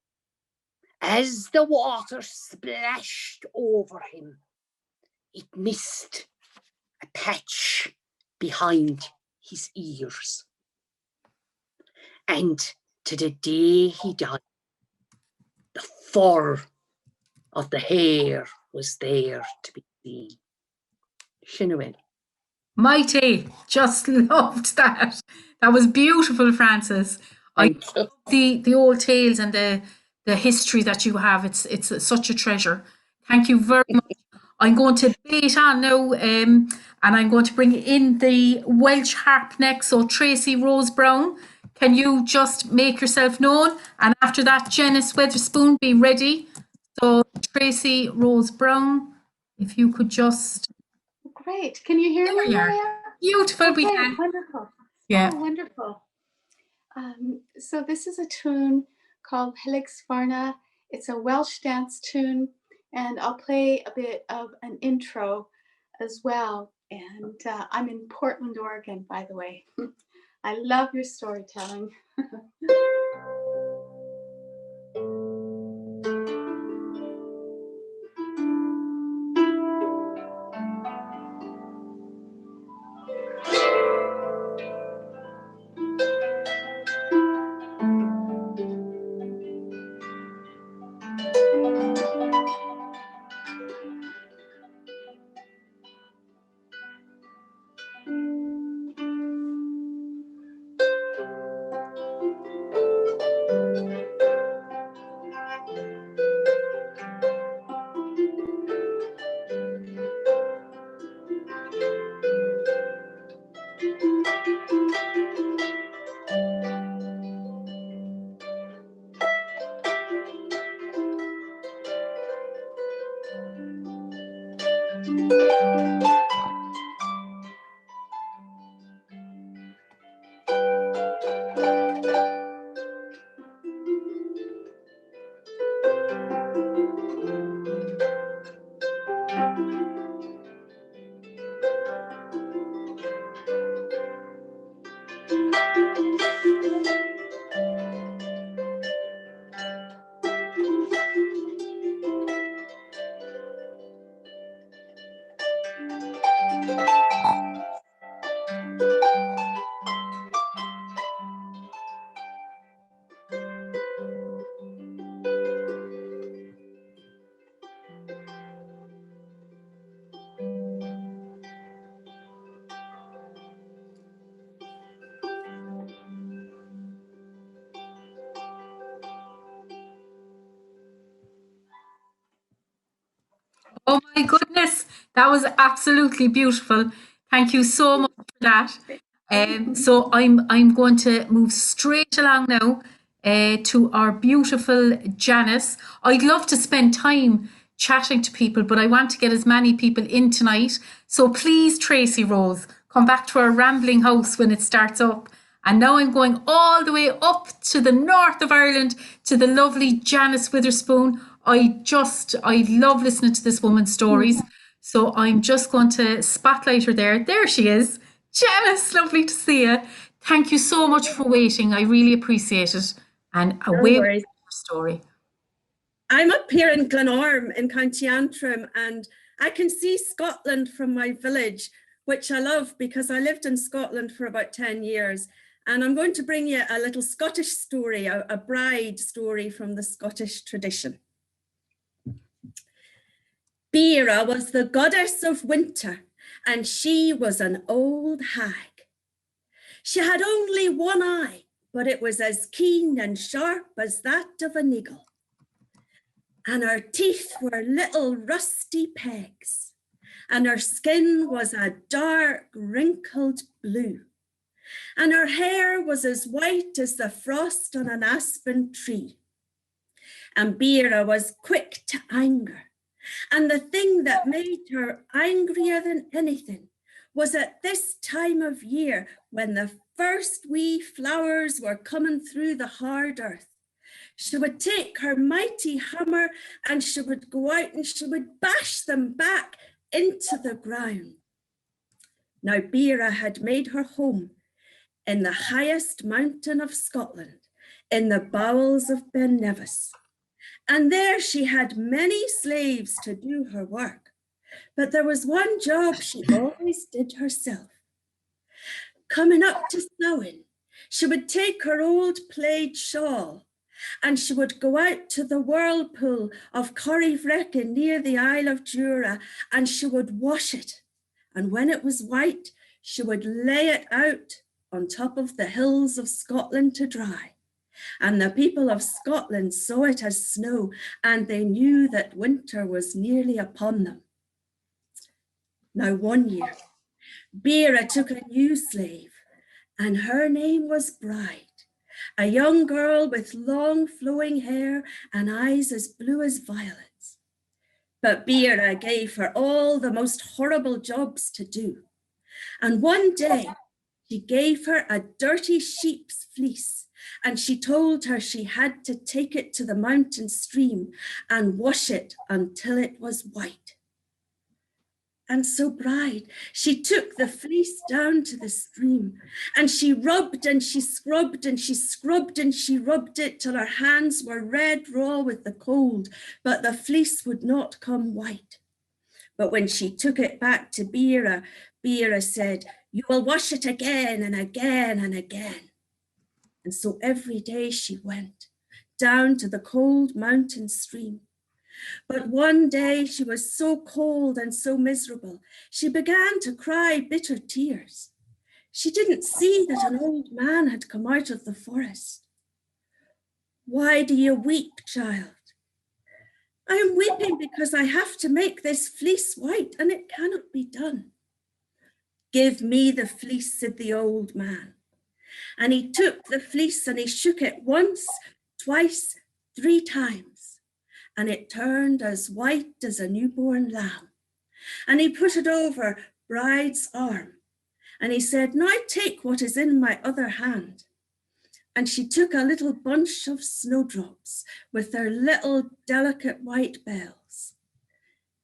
as the water splashed over him, it missed a patch behind his ears. And to the day he died, the fur of the hare was there to be seen. Shinawin. Mighty, just loved that. That was beautiful, Frances. I love the old tales and the history that you have. It's such a treasure. Thank you very much. I'm going to bait on now, and I'm going to bring in the Welsh harp next. So Tracy Rose Brown, can you just make yourself known? And after that, Janice Weatherspoon, be ready. So Tracy Rose Brown, if you could just. Great. Can you hear me, Maria? Beautiful. Okay, We can. wonderful. Yeah. Oh, wonderful. So this is a tune called Helix Farna. It's a Welsh dance tune, and I'll play a bit of an intro as well. And I'm in Portland, Oregon, by the way. I love your storytelling. That was absolutely beautiful. Thank you so much for that. So I'm going to move straight along now to our beautiful Janice. I'd love to spend time chatting to people, but I want to get as many people in tonight. So please, Tracy Rose, come back to our rambling house when it starts up. And now I'm going all the way up to the north of Ireland to the lovely Janice Witherspoon. I love listening to this woman's stories. So I'm just going to spotlight her there. There she is. Janice, lovely to see you. Thank you so much for waiting. I really appreciate it. And away with your story. I'm up here in Glenorm in County Antrim, and I can see Scotland from my village, which I love because I lived in Scotland for about 10 years. And I'm going to bring you a little Scottish story, a bride story from the Scottish tradition. Bera was the goddess of winter, and she was an old hag. She had only one eye, but it was as keen and sharp as that of an eagle. And her teeth were little rusty pegs, and her skin was a dark, wrinkled blue. And her hair was as white as the frost on an aspen tree. And Bera was quick to anger. And the thing that made her angrier than anything was at this time of year when the first wee flowers were coming through the hard earth. She would take her mighty hammer and she would go out and she would bash them back into the ground. Now Bera had made her home in the highest mountain of Scotland, in the bowels of Ben Nevis. And there she had many slaves to do her work. But there was one job she always did herself. Coming up to Samhain, she would take her old plaid shawl and she would go out to the whirlpool of Corryvreckan near the Isle of Jura, and she would wash it. And when it was white, she would lay it out on top of the hills of Scotland to dry. And the people of Scotland saw it as snow, and they knew that winter was nearly upon them. Now one year, Bera took a new slave, and her name was Bride, a young girl with long flowing hair and eyes as blue as violets. But Bera gave her all the most horrible jobs to do. And one day, she gave her a dirty sheep's fleece, and she told her she had to take it to the mountain stream and wash it until it was white. And so Bride, she took the fleece down to the stream, and she rubbed and she scrubbed and she scrubbed and she rubbed it till her hands were red raw with the cold, but the fleece would not come white. But when she took it back to Bera, Bera said, "You will wash it again and again and again." And so every day she went down to the cold mountain stream. But one day she was so cold and so miserable, she began to cry bitter tears. She didn't see that an old man had come out of the forest. "Why do you weep, child?" "I am weeping because I have to make this fleece white and it cannot be done." "Give me the fleece," said the old man. And he took the fleece and he shook it once, twice, 3 times. And it turned as white as a newborn lamb. And he put it over Bride's arm. And he said, "Now take what is in my other hand." And she took a little bunch of snowdrops with their little delicate white bells.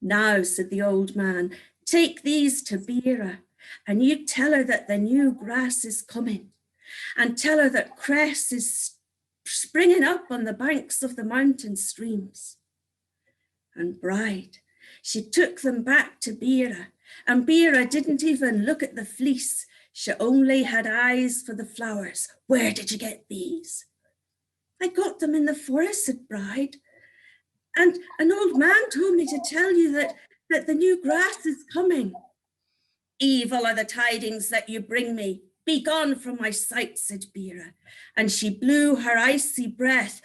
"Now," said the old man, "take these to Bera, and you tell her that the new grass is coming, and tell her that cress is springing up on the banks of the mountain streams." And Bride, she took them back to Bera, and Bera didn't even look at the fleece. She only had eyes for the flowers. "Where did you get these?" "I got them in the forest," said Bride. "And an old man told me to tell you that the new grass is coming." "Evil are the tidings that you bring me. Be gone from my sight," said Bera. And she blew her icy breath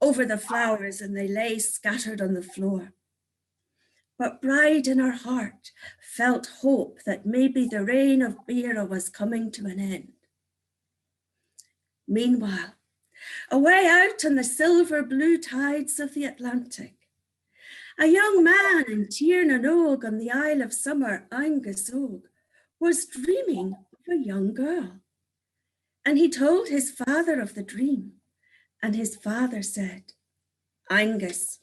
over the flowers and they lay scattered on the floor. but Bride in her heart felt hope that maybe the reign of Bera was coming to an end. Meanwhile, away out on the silver blue tides of the Atlantic, a young man in Tiernan Og on the Isle of Summer, Angus Og, was dreaming of a young girl. And he told his father of the dream, and his father said, Angus,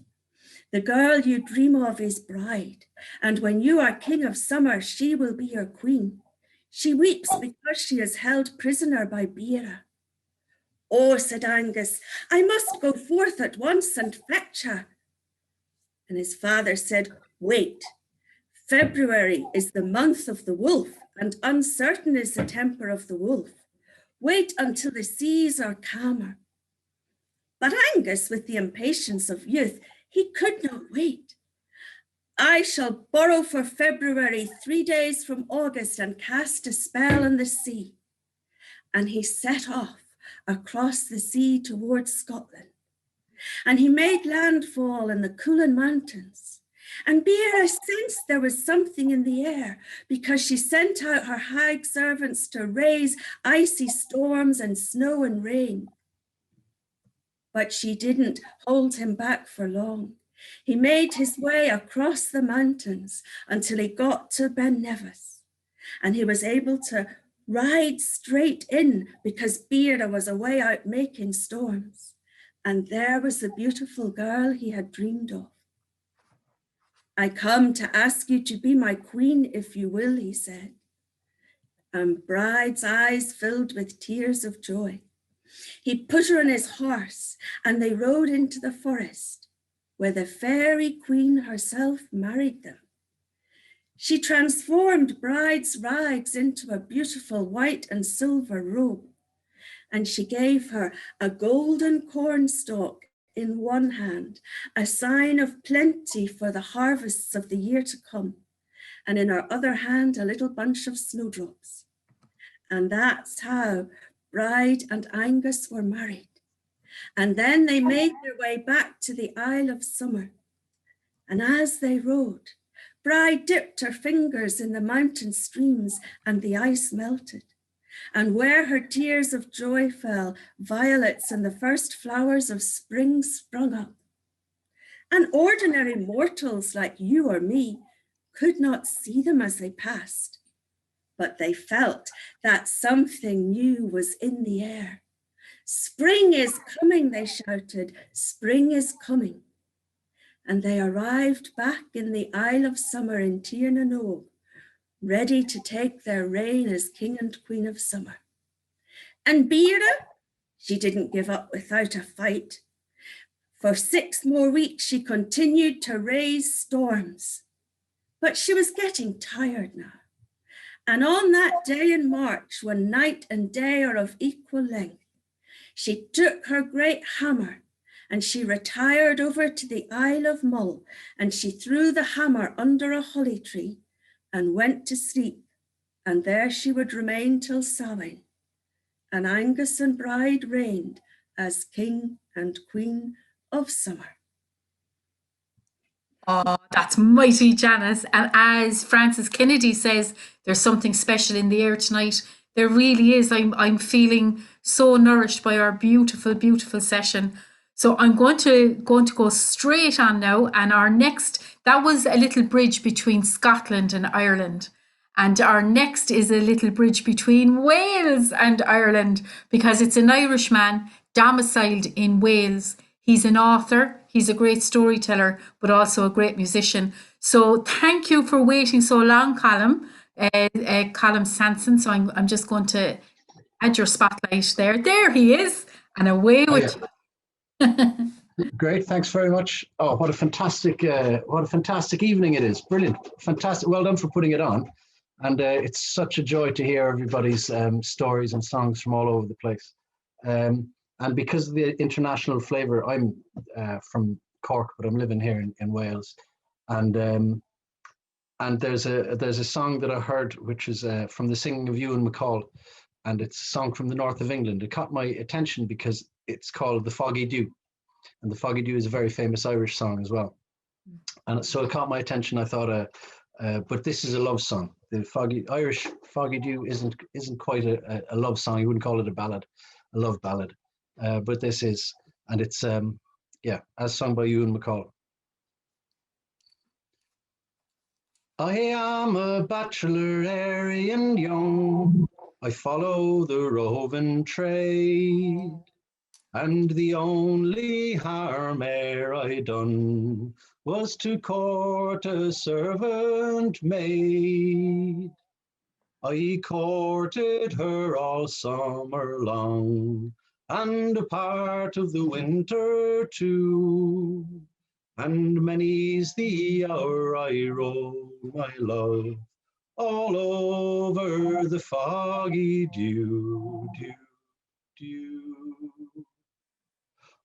the girl you dream of is Bride, and when you are king of summer, she will be your queen. She weeps because she is held prisoner by Bera. Oh, said Angus, I must go forth at once and fetch her. And his father said, wait, February is the month of the wolf, and uncertain is the temper of the wolf. Wait until the seas are calmer. But Angus, with the impatience of youth, he could not wait. I shall borrow for February 3 days from August and cast a spell on the sea. And he set off across the sea towards Scotland. And he made landfall in the Cuillin Mountains. And Bera sensed there was something in the air because she sent out her hag servants to raise icy storms and snow and rain. But she didn't hold him back for long. He made his way across the mountains until he got to Ben Nevis, and he was able to ride straight in because Bera was away out making storms. And there was the beautiful girl he had dreamed of. I come to ask you to be my queen, if you will, he said. And Bride's eyes filled with tears of joy. He put her on his horse and they rode into the forest where the fairy queen herself married them. She transformed Bride's rags into a beautiful white and silver robe, and she gave her a golden cornstalk in one hand, a sign of plenty for the harvests of the year to come, and in her other hand a little bunch of snowdrops. And that's how Bride and Angus were married. And then they made their way back to the Isle of Summer. And as they rode, Bride dipped her fingers in the mountain streams and the ice melted. And where her tears of joy fell, violets and the first flowers of spring sprung up. And ordinary mortals like you or me could not see them as they passed, but they felt that something new was in the air. Spring is coming, they shouted, spring is coming. And they arrived back in the Isle of Summer in Tiernan Og, ready to take their reign as king and queen of summer. And Bera, she didn't give up without a fight. For 6 more weeks, she continued to raise storms, but she was getting tired now. And on that day in March, when night and day are of equal length, she took her great hammer and she retired over to the Isle of Mull, and she threw the hammer under a holly tree and went to sleep, and there she would remain till Samhain. And Angus and Bride reigned as king and queen of summer. Oh, that's mighty, Janice. And as Francis Kennedy says, there's something special in the air tonight. There really is. I'm feeling so nourished by our beautiful, beautiful session. So I'm going to go straight on now. And our next, that was a little bridge between Scotland and Ireland. And our next is a little bridge between Wales and Ireland, because it's an Irishman domiciled in Wales. He's an author, he's a great storyteller, but also a great musician. So thank you for waiting so long, Colm, Colm Sanson. So I'm just going to add your spotlight there. There he is, and away with you. Great, thanks very much. Oh, what a fantastic evening it is. Brilliant, fantastic. Well done for putting it on. And it's such a joy to hear everybody's stories and songs from all over the place. And because of the international flavour, I'm from Cork, but I'm living here in Wales. And there's a song that I heard, which is from the singing of Ewan MacColl, and it's a song from the north of England. It caught my attention because it's called The Foggy Dew. And The Foggy Dew is a very famous Irish song as well. And so it caught my attention. I thought, but this is a love song. The Irish Foggy Dew isn't quite a love song. You wouldn't call it a ballad, a love ballad. But this is, and it's yeah, as sung by Ewan MacColl. I am a bachelor, airy and young. I follow the roving trade, and the only harm e'er I done was to court a servant maid. I courted her all summer long, and a part of the winter too. And many's the hour I roll my love all over the foggy dew, dew, dew.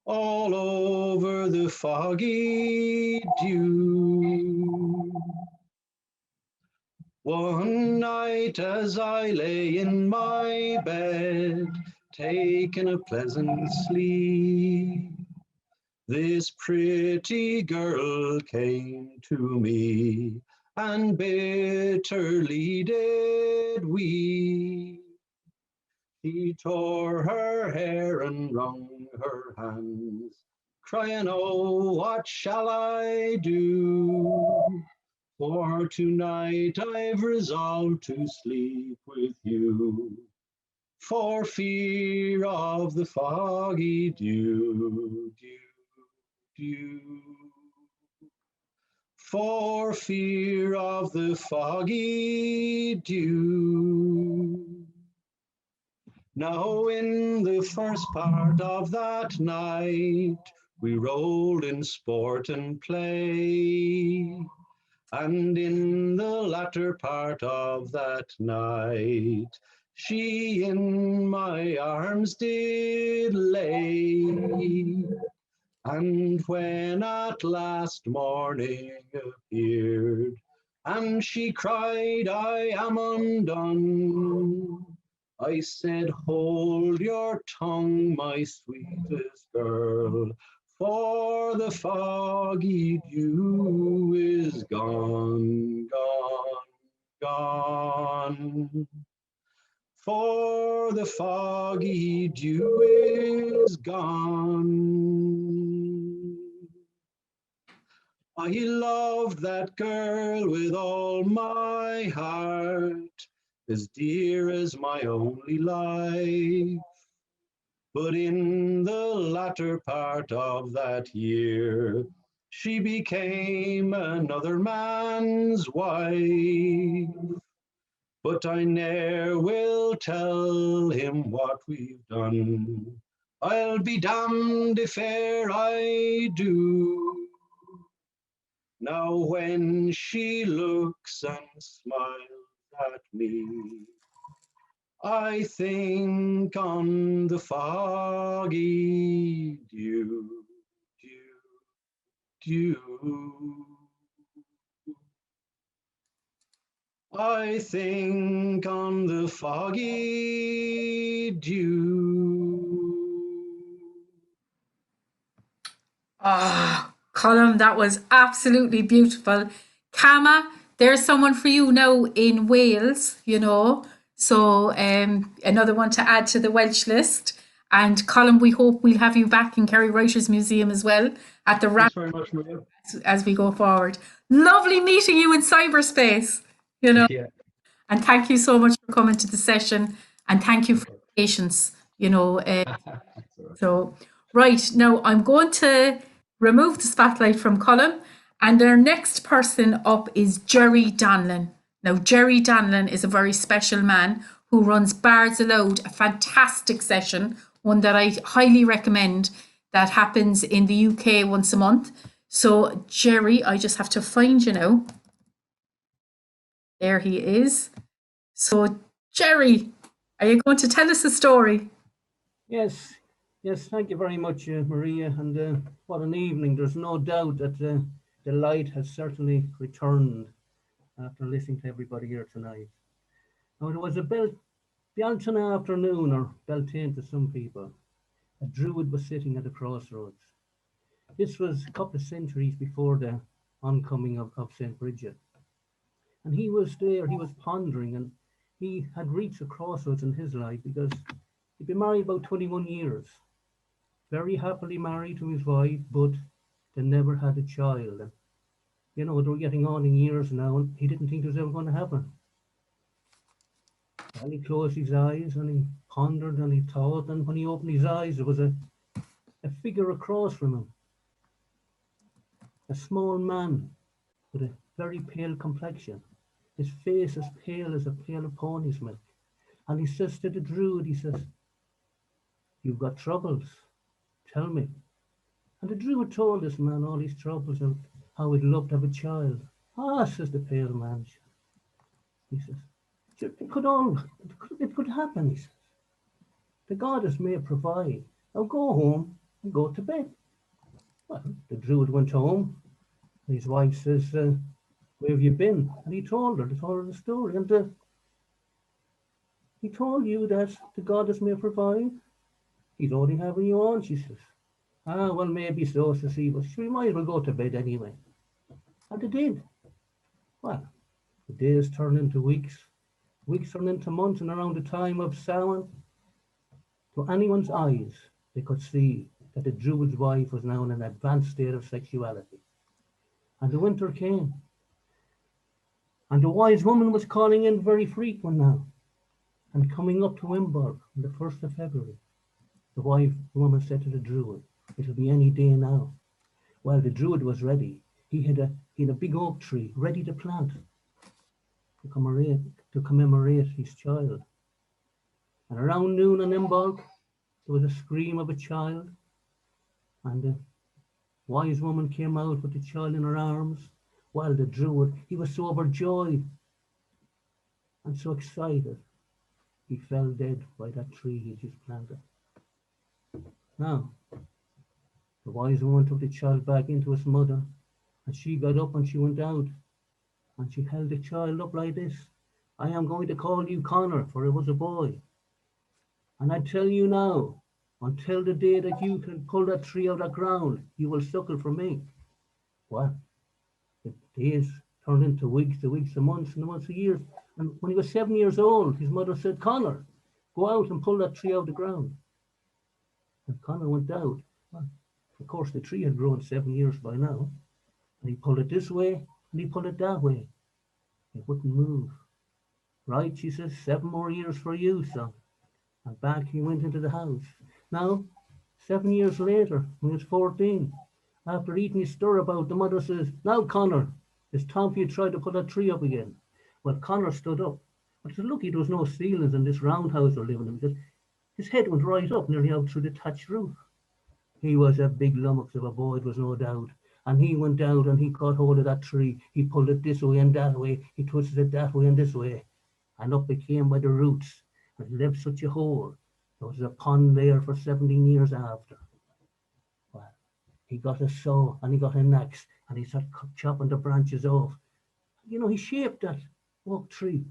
All over the foggy dew. One night as I lay in my bed, taking a pleasant sleep, this pretty girl came to me, and bitterly did weep. She tore her hair and wrung her hands, crying, "Oh, what shall I do? For tonight I've resolved to sleep with you, for fear of the foggy dew, dew, dew. For fear of the foggy dew." Now in the first part of that night, we rolled in sport and play. And in the latter part of that night, she in my arms did lay. And when at last morning appeared, and she cried, "I am undone," I said, "Hold your tongue, my sweetest girl, for the foggy dew is gone, gone, gone. For the foggy dew is gone." I loved that girl with all my heart, as dear as my only life. But in the latter part of that year, she became another man's wife. But I ne'er will tell him what we've done. I'll be damned if e'er I do. Now when she looks and smiles at me, I think on the foggy dew, dew, dew. I think on the foggy dew. Ah, Colm, that was absolutely beautiful. Kama, there's someone for you now in Wales, you know. So another one to add to the Welsh list. And Colm, we hope we'll have you back in Kerry Writers Museum as well at the Thanks very much, Maria. as we go forward. Lovely meeting you in cyberspace, you know. Yeah. And thank you so much for coming to the session, and thank you for your patience, you know. So, right, now I'm going to remove the spotlight from Colm, and our next person up is Jerry Donlan. Now, Jerry Donlan is a very special man who runs Bards Aloud, a fantastic session, one that I highly recommend, that happens in the UK once a month. So, Jerry, I just have to find you now. There he is. So, Jerry, are you going to tell us a story? Yes, thank you very much, Maria, and what an evening. There's no doubt that the light has certainly returned after listening to everybody here tonight. Now, it was a Beltane afternoon, or Beltane to some people. A druid was sitting at the crossroads. This was a couple of centuries before the oncoming of St. Brigid. And he was there, he was pondering, and he had reached a crossroads in his life because he'd been married about 21 years, very happily married to his wife, but they never had a child. And, you know, they were getting on in years now, and he didn't think it was ever going to happen. And he closed his eyes and he pondered and he thought, and when he opened his eyes, there was a figure across from him, a small man with a very pale complexion, his face as pale as a pail of pony's milk. And he says to the druid, he says, "You've got troubles, tell me." And the druid told this man all his troubles and how he'd love to have a child. "Ah," says the pale man, he says, it could happen, he says. The goddess may provide. Now go home and go to bed. Well, the druid went home. His wife says, "Where have you been?" And he told her the story. And he told you that the goddess may provide. He's only having you on, she says. "Ah, well, maybe so," says he, "but we might as well go to bed anyway." And they did. Well, the days turned into weeks. Weeks turned into months, and around the time of Samhain, to anyone's eyes, they could see that the druid's wife was now in an advanced state of sexuality. And the winter came. And the wise woman was calling in very frequent now. And coming up to Wimborg on the 1st of February, the woman said to the druid, "It'll be any day now." Well, the druid was ready. He had a big oak tree ready to plant to commemorate his child. And around noon in Wimborg, there was a scream of a child. And the wise woman came out with the child in her arms. While the druid, he was so overjoyed and so excited, he fell dead by that tree he just planted. Now, the wise woman took the child back into his mother, and she got up and she went out, and she held the child up like this. "I am going to call you Connor, for it was a boy. And I tell you now, until the day that you can pull that tree out of the ground, you will suckle from me." Well, the days turned into weeks, the weeks of months, and the months of years. And when he was 7 years old, his mother said, "Connor, go out and pull that tree out of the ground." And Connor went out. Well, of course, the tree had grown 7 years by now. And he pulled it this way, and he pulled it that way. It wouldn't move. "Right," she says, "7 more years for you, son." And back he went into the house. Now, 7 years later, when he was 14, after eating his stir-about, the mother says, "Now, Connor, it's time for you to try to put that tree up again." Well, Connor stood up. But it's lucky there was no ceilings in this roundhouse they're living in, because his head went right up, nearly out through the thatched roof. He was a big lummox of a boy, there was no doubt. And he went out and he caught hold of that tree. He pulled it this way and that way. He twisted it that way and this way. And up it came by the roots. It left such a hole. There was a pond there for 17 years after. Well, he got a saw and he got an axe and he started chopping the branches off. You know, he shaped that oak tree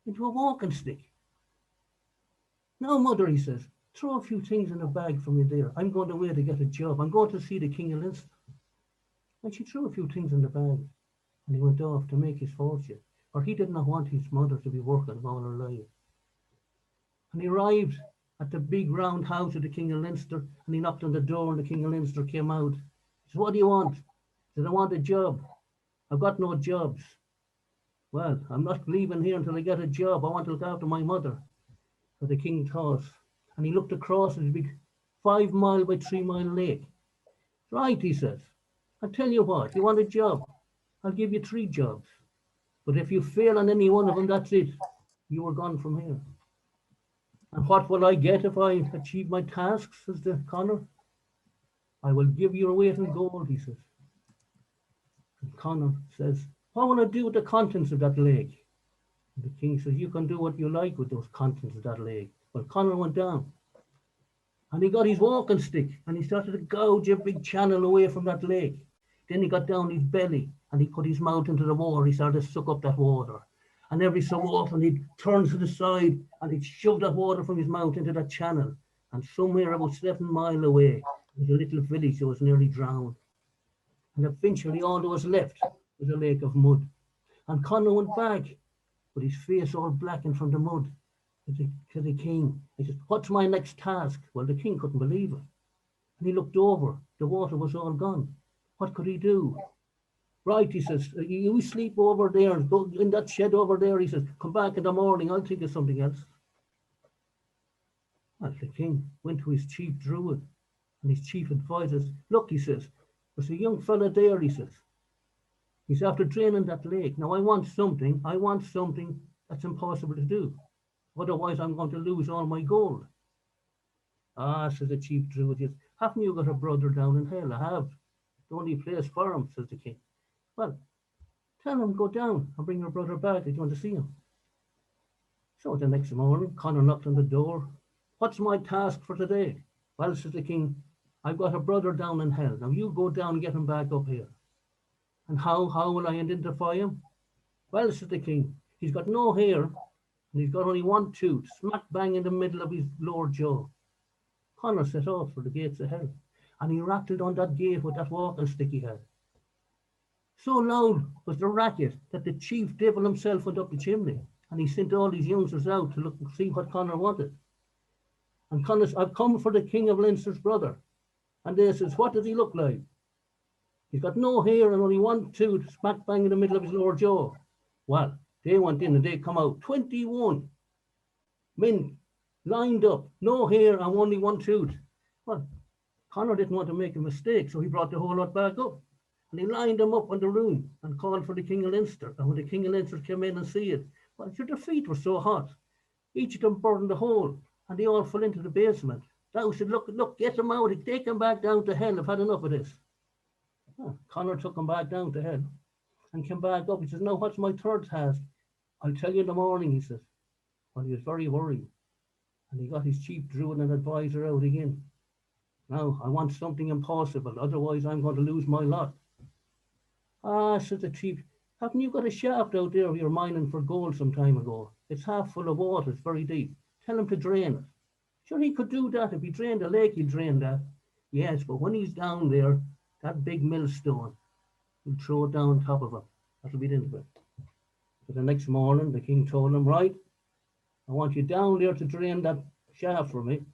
into a walking stick. "Now, mother," he says, "throw a few things in a bag for me there. I'm going away to get a job. I'm going to see the King of Leinster." And she threw a few things in the bag and he went off to make his fortune, for he did not want his mother to be working all her life. And he arrived at the big round house of the King of Leinster and he knocked on the door and the King of Leinster came out. He said, "What do you want?" He said, "I want a job. I've got no jobs." "Well, I'm not leaving here until I get a job. I want to look after my mother." So the king thought, and he looked across at the big 5 mile by 3 mile lake. "Right," he says, "I'll tell you what, you want a job? I'll give you 3 jobs. But if you fail on any one of them, that's it. You are gone from here." "And what will I get if I achieve my tasks?" says the Connor. "I will give you your weight in gold," he says. And Connor says, "What will I do with the contents of that lake?" And the king says, "You can do what you like with those contents of that lake." Well, Connor went down and he got his walking stick and he started to gouge a big channel away from that lake. Then he got down his belly and he put his mouth into the water. He started to suck up that water. And every so often he'd turn to the side and he'd shove that water from his mouth into that channel. And somewhere about 7 miles away was a little village that was nearly drowned. And eventually all that was left was a lake of mud. And Conor went back with his face all blackened from the mud to the king. He said, "What's my next task?" Well, the king couldn't believe it. And he looked over. The water was all gone. What could he do? Right, he says, "You sleep over there, go in that shed over there." He says, "Come back in the morning, I'll think of something else." Well, the king went to his chief druid and his chief advisors. "Look," he says, "there's a young fella there," he says. "He's after draining that lake. Now I want something that's impossible to do. Otherwise I'm going to lose all my gold." "Ah," says the chief druid, "yes, haven't you got a brother down in hell?" "I have. The only place for him," says the king. "Well, tell him go down and bring your brother back if you want to see him." So the next morning, Conor knocked on the door. "What's my task for today?" "Well," says the king, "I've got a brother down in hell. Now you go down and get him back up here." "And how will I identify him?" "Well," says the king, "he's got no hair and he's got only one tooth, smack bang in the middle of his lower jaw." Conor set off for the gates of hell, and he rattled on that gate with that walking stick he had. So loud was the racket that the chief devil himself went up the chimney, and he sent all these youngsters out to look and see what Conor wanted. And Conor said, "I've come for the King of Leinster's brother." And they says, "What does he look like?" "He's got no hair and only one tooth, smack bang in the middle of his lower jaw." Well, they went in and they come out, 21 men lined up, no hair and only one tooth. Well, Conor didn't want to make a mistake, so he brought the whole lot back up. And he lined them up in the room and called for the King of Leinster. And when the King of Leinster came in and see it, well, their feet were so hot. Each of them burned the hole, and they all fell into the basement. Now said, look, get them out. Take them back down to hell. I've had enough of this." Well, Conor took them back down to hell and came back up. He says, "Now, what's my third task?" "I'll tell you in the morning," he says. Well, he was very worried. And he got his chief druid and advisor out again. "Now, I want something impossible. Otherwise, I'm going to lose my lot." "Ah," said the chief, "haven't you got a shaft out there where you're mining for gold some time ago? It's half full of water. It's very deep. Tell him to drain it." Sure, he could do that. If he drained the lake, he'd drain that. Yes, but when he's down there, that big millstone, he'll throw it down on top of him. That'll be the end of it. So the next morning, the king told him, "Right, I want you down there to drain that shaft for me."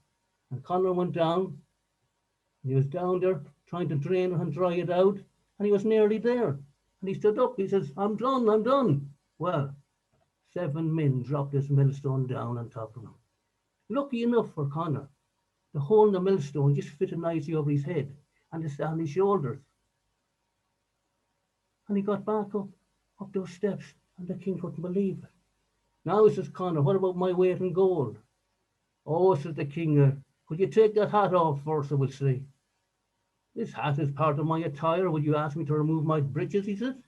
And Conor went down. He was down there trying to drain it and dry it out. And he was nearly there. And he stood up. He says, I'm done. Well, 7 men dropped this millstone down on top of him. Lucky enough for Conor, the hole in the millstone just fitted nicely over his head and on his shoulders. And he got back up those steps, and the king couldn't believe it. "Now," says Conor, "what about my weight in gold?" "Oh," says the king, "could you take that hat off first, I will see." "This hat is part of my attire. Would you ask me to remove my breeches?" he said.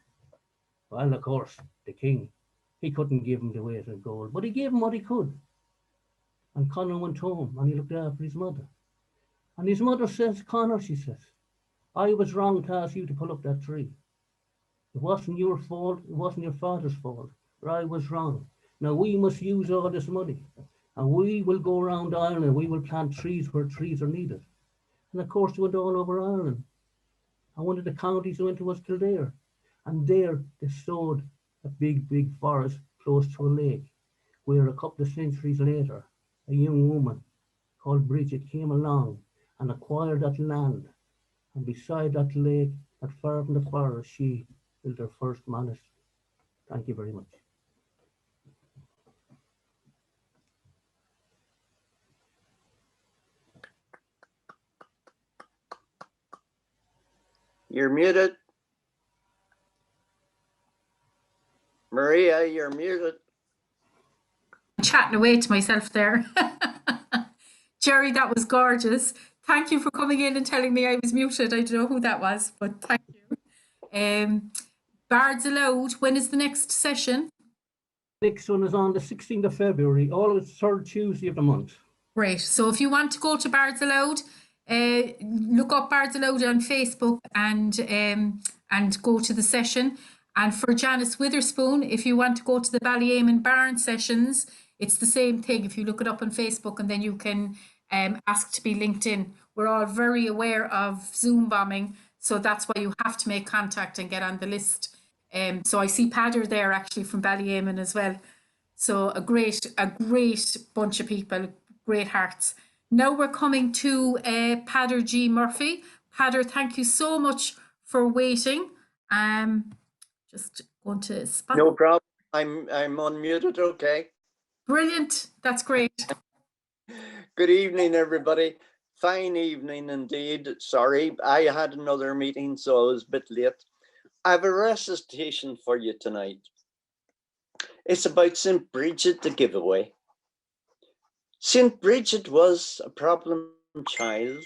Well, of course, the king, he couldn't give him the weight in gold, but he gave him what he could. And Conor went home and he looked after his mother. And his mother says, "Conor," she says, "I was wrong to ask you to pull up that tree. It wasn't your fault. It wasn't your father's fault. But I was wrong. Now we must use all this money. And we will go around Ireland and we will plant trees where trees are needed." And of course, they went all over Ireland. And one of the counties they went to was Kildare. And there they sowed a big forest close to a lake, where a couple of centuries later, a young woman called Brigid came along and acquired that land. And beside that lake, that far in the forest, she built her first monastery. Thank you very much. You're muted. Maria, you're muted. I'm chatting away to myself there. Jerry, that was gorgeous. Thank you for coming in and telling me I was muted. I don't know who that was, but thank you. Bards Aloud, when is the next session? Next one is on the 16th of February, always third Tuesday of the month. Great. So if you want to go to Bards Aloud, look up Bards Aloud on Facebook and go to the session. And for Janice Witherspoon, if you want to go to the Ballyeamon Barn sessions, it's the same thing. If you look it up on Facebook, and then you can ask to be linked in. We're all very aware of Zoom bombing, So that's why you have to make contact and get on the list. So I see Padder there actually from Ballyeaman as well. So a great bunch of people, great hearts. Now we're coming to Padder G. Murphy. Padder, thank you so much for waiting. Just going to spot. No problem. I'm unmuted. Okay. Brilliant. That's great. Good evening, everybody. Fine evening indeed. Sorry, I had another meeting, so I was a bit late. I have a recitation for you tonight. It's about St. Brigid the giveaway. St. Brigid was a problem child,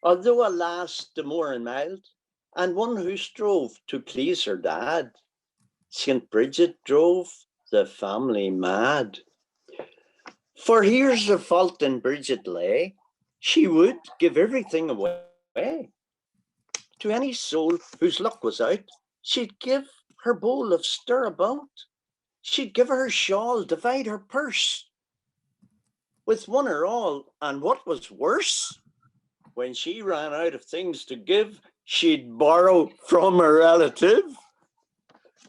although alas the more and mild, and one who strove to please her dad. St. Brigid drove the family mad. For here's the fault in Brigid lay, she would give everything away. To any soul whose luck was out, she'd give her bowl of stirabout. She'd give her shawl, divide her purse with one or all, and what was worse, when she ran out of things to give, she'd borrow from a relative.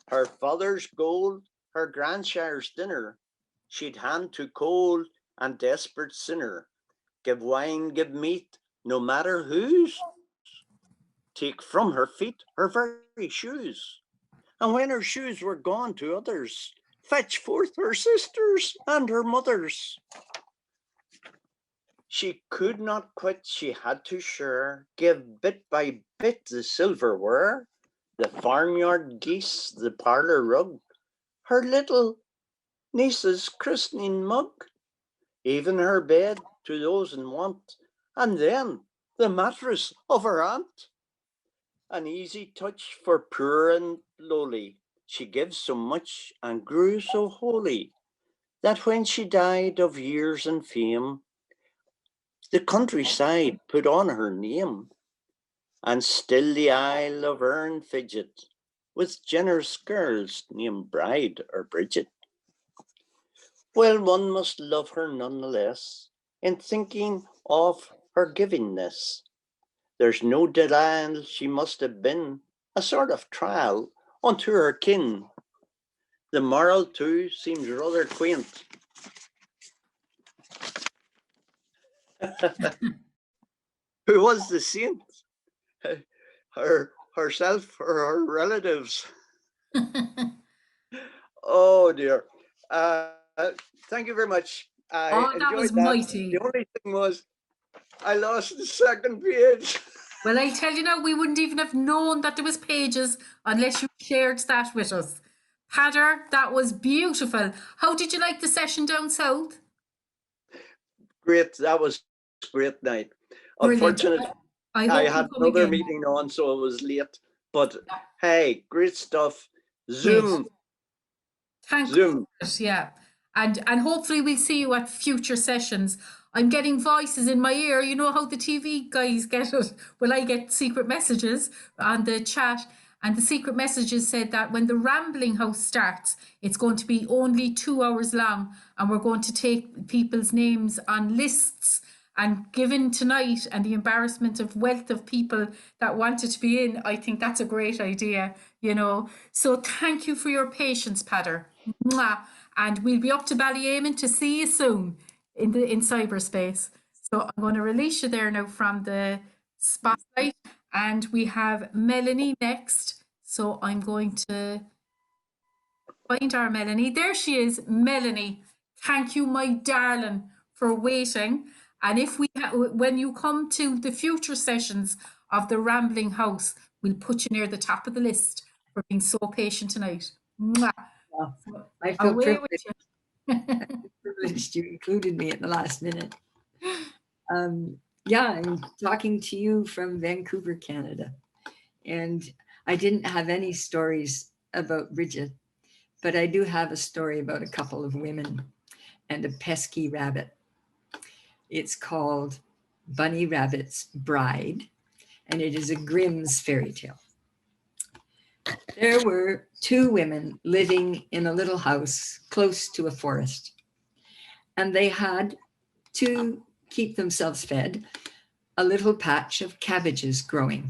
Her father's gold, her grandshire's dinner, she'd hand to cold and desperate sinner. Give wine, give meat, no matter whose. Take from her feet her very shoes. And when her shoes were gone to others, fetch forth her sisters and her mothers. She could not quit, she had to share, give bit by bit the silverware, the farmyard geese, the parlour rug, her little niece's christening mug, even her bed to those in want, and then the mattress of her aunt. An easy touch for poor and lowly, she gives so much and grew so holy, that when she died of years and fame, the countryside put on her name, and still the Isle of Erne fidget with generous girls named Bride or Brigid. Well, one must love her nonetheless in thinking of her givingness. There's no denial she must have been a sort of trial unto her kin. The moral too seems rather quaint. Who was the saint? Herself or her relatives? Oh dear. Thank you very much. I enjoyed that. Mighty. The only thing was I lost the second page. Well, I tell you now, we wouldn't even have known that there was pages unless you shared that with us. Padder, that was beautiful. How did you like the session down south? Great. That was a great night. Brilliant. Unfortunately, I had another meeting on, so I was late. But hey, great stuff. Zoom. Thank Zoom. you. Yeah. And hopefully we'll see you at future sessions. I'm getting voices in my ear. You know how the TV guys get it? Well, I get secret messages on the chat, and the secret messages said that when the Rambling House starts, it's going to be only 2 hours long, and we're going to take people's names on lists. And given tonight and the embarrassment of wealth of people that wanted to be in, I think that's a great idea, you know. So thank you for your patience, Padder. Mwah. And we'll be up to Ballyeaman to see you soon in cyberspace. So I'm going to release you there now from the spotlight, and we have Melanie next. So I'm going to find our Melanie. There she is, Melanie. Thank you, my darling, for waiting. And if when you come to the future sessions of the Rambling House, we'll put you near the top of the list for being so patient tonight. Mwah. Well, I feel privileged you included me at the last minute. Yeah, I'm talking to you from Vancouver, Canada. And I didn't have any stories about Brigid, but I do have a story about a couple of women and a pesky rabbit. It's called Bunny Rabbit's Bride, and it is a Grimm's fairy tale. There were two women living in a little house close to a forest, and they had, to keep themselves fed, a little patch of cabbages growing.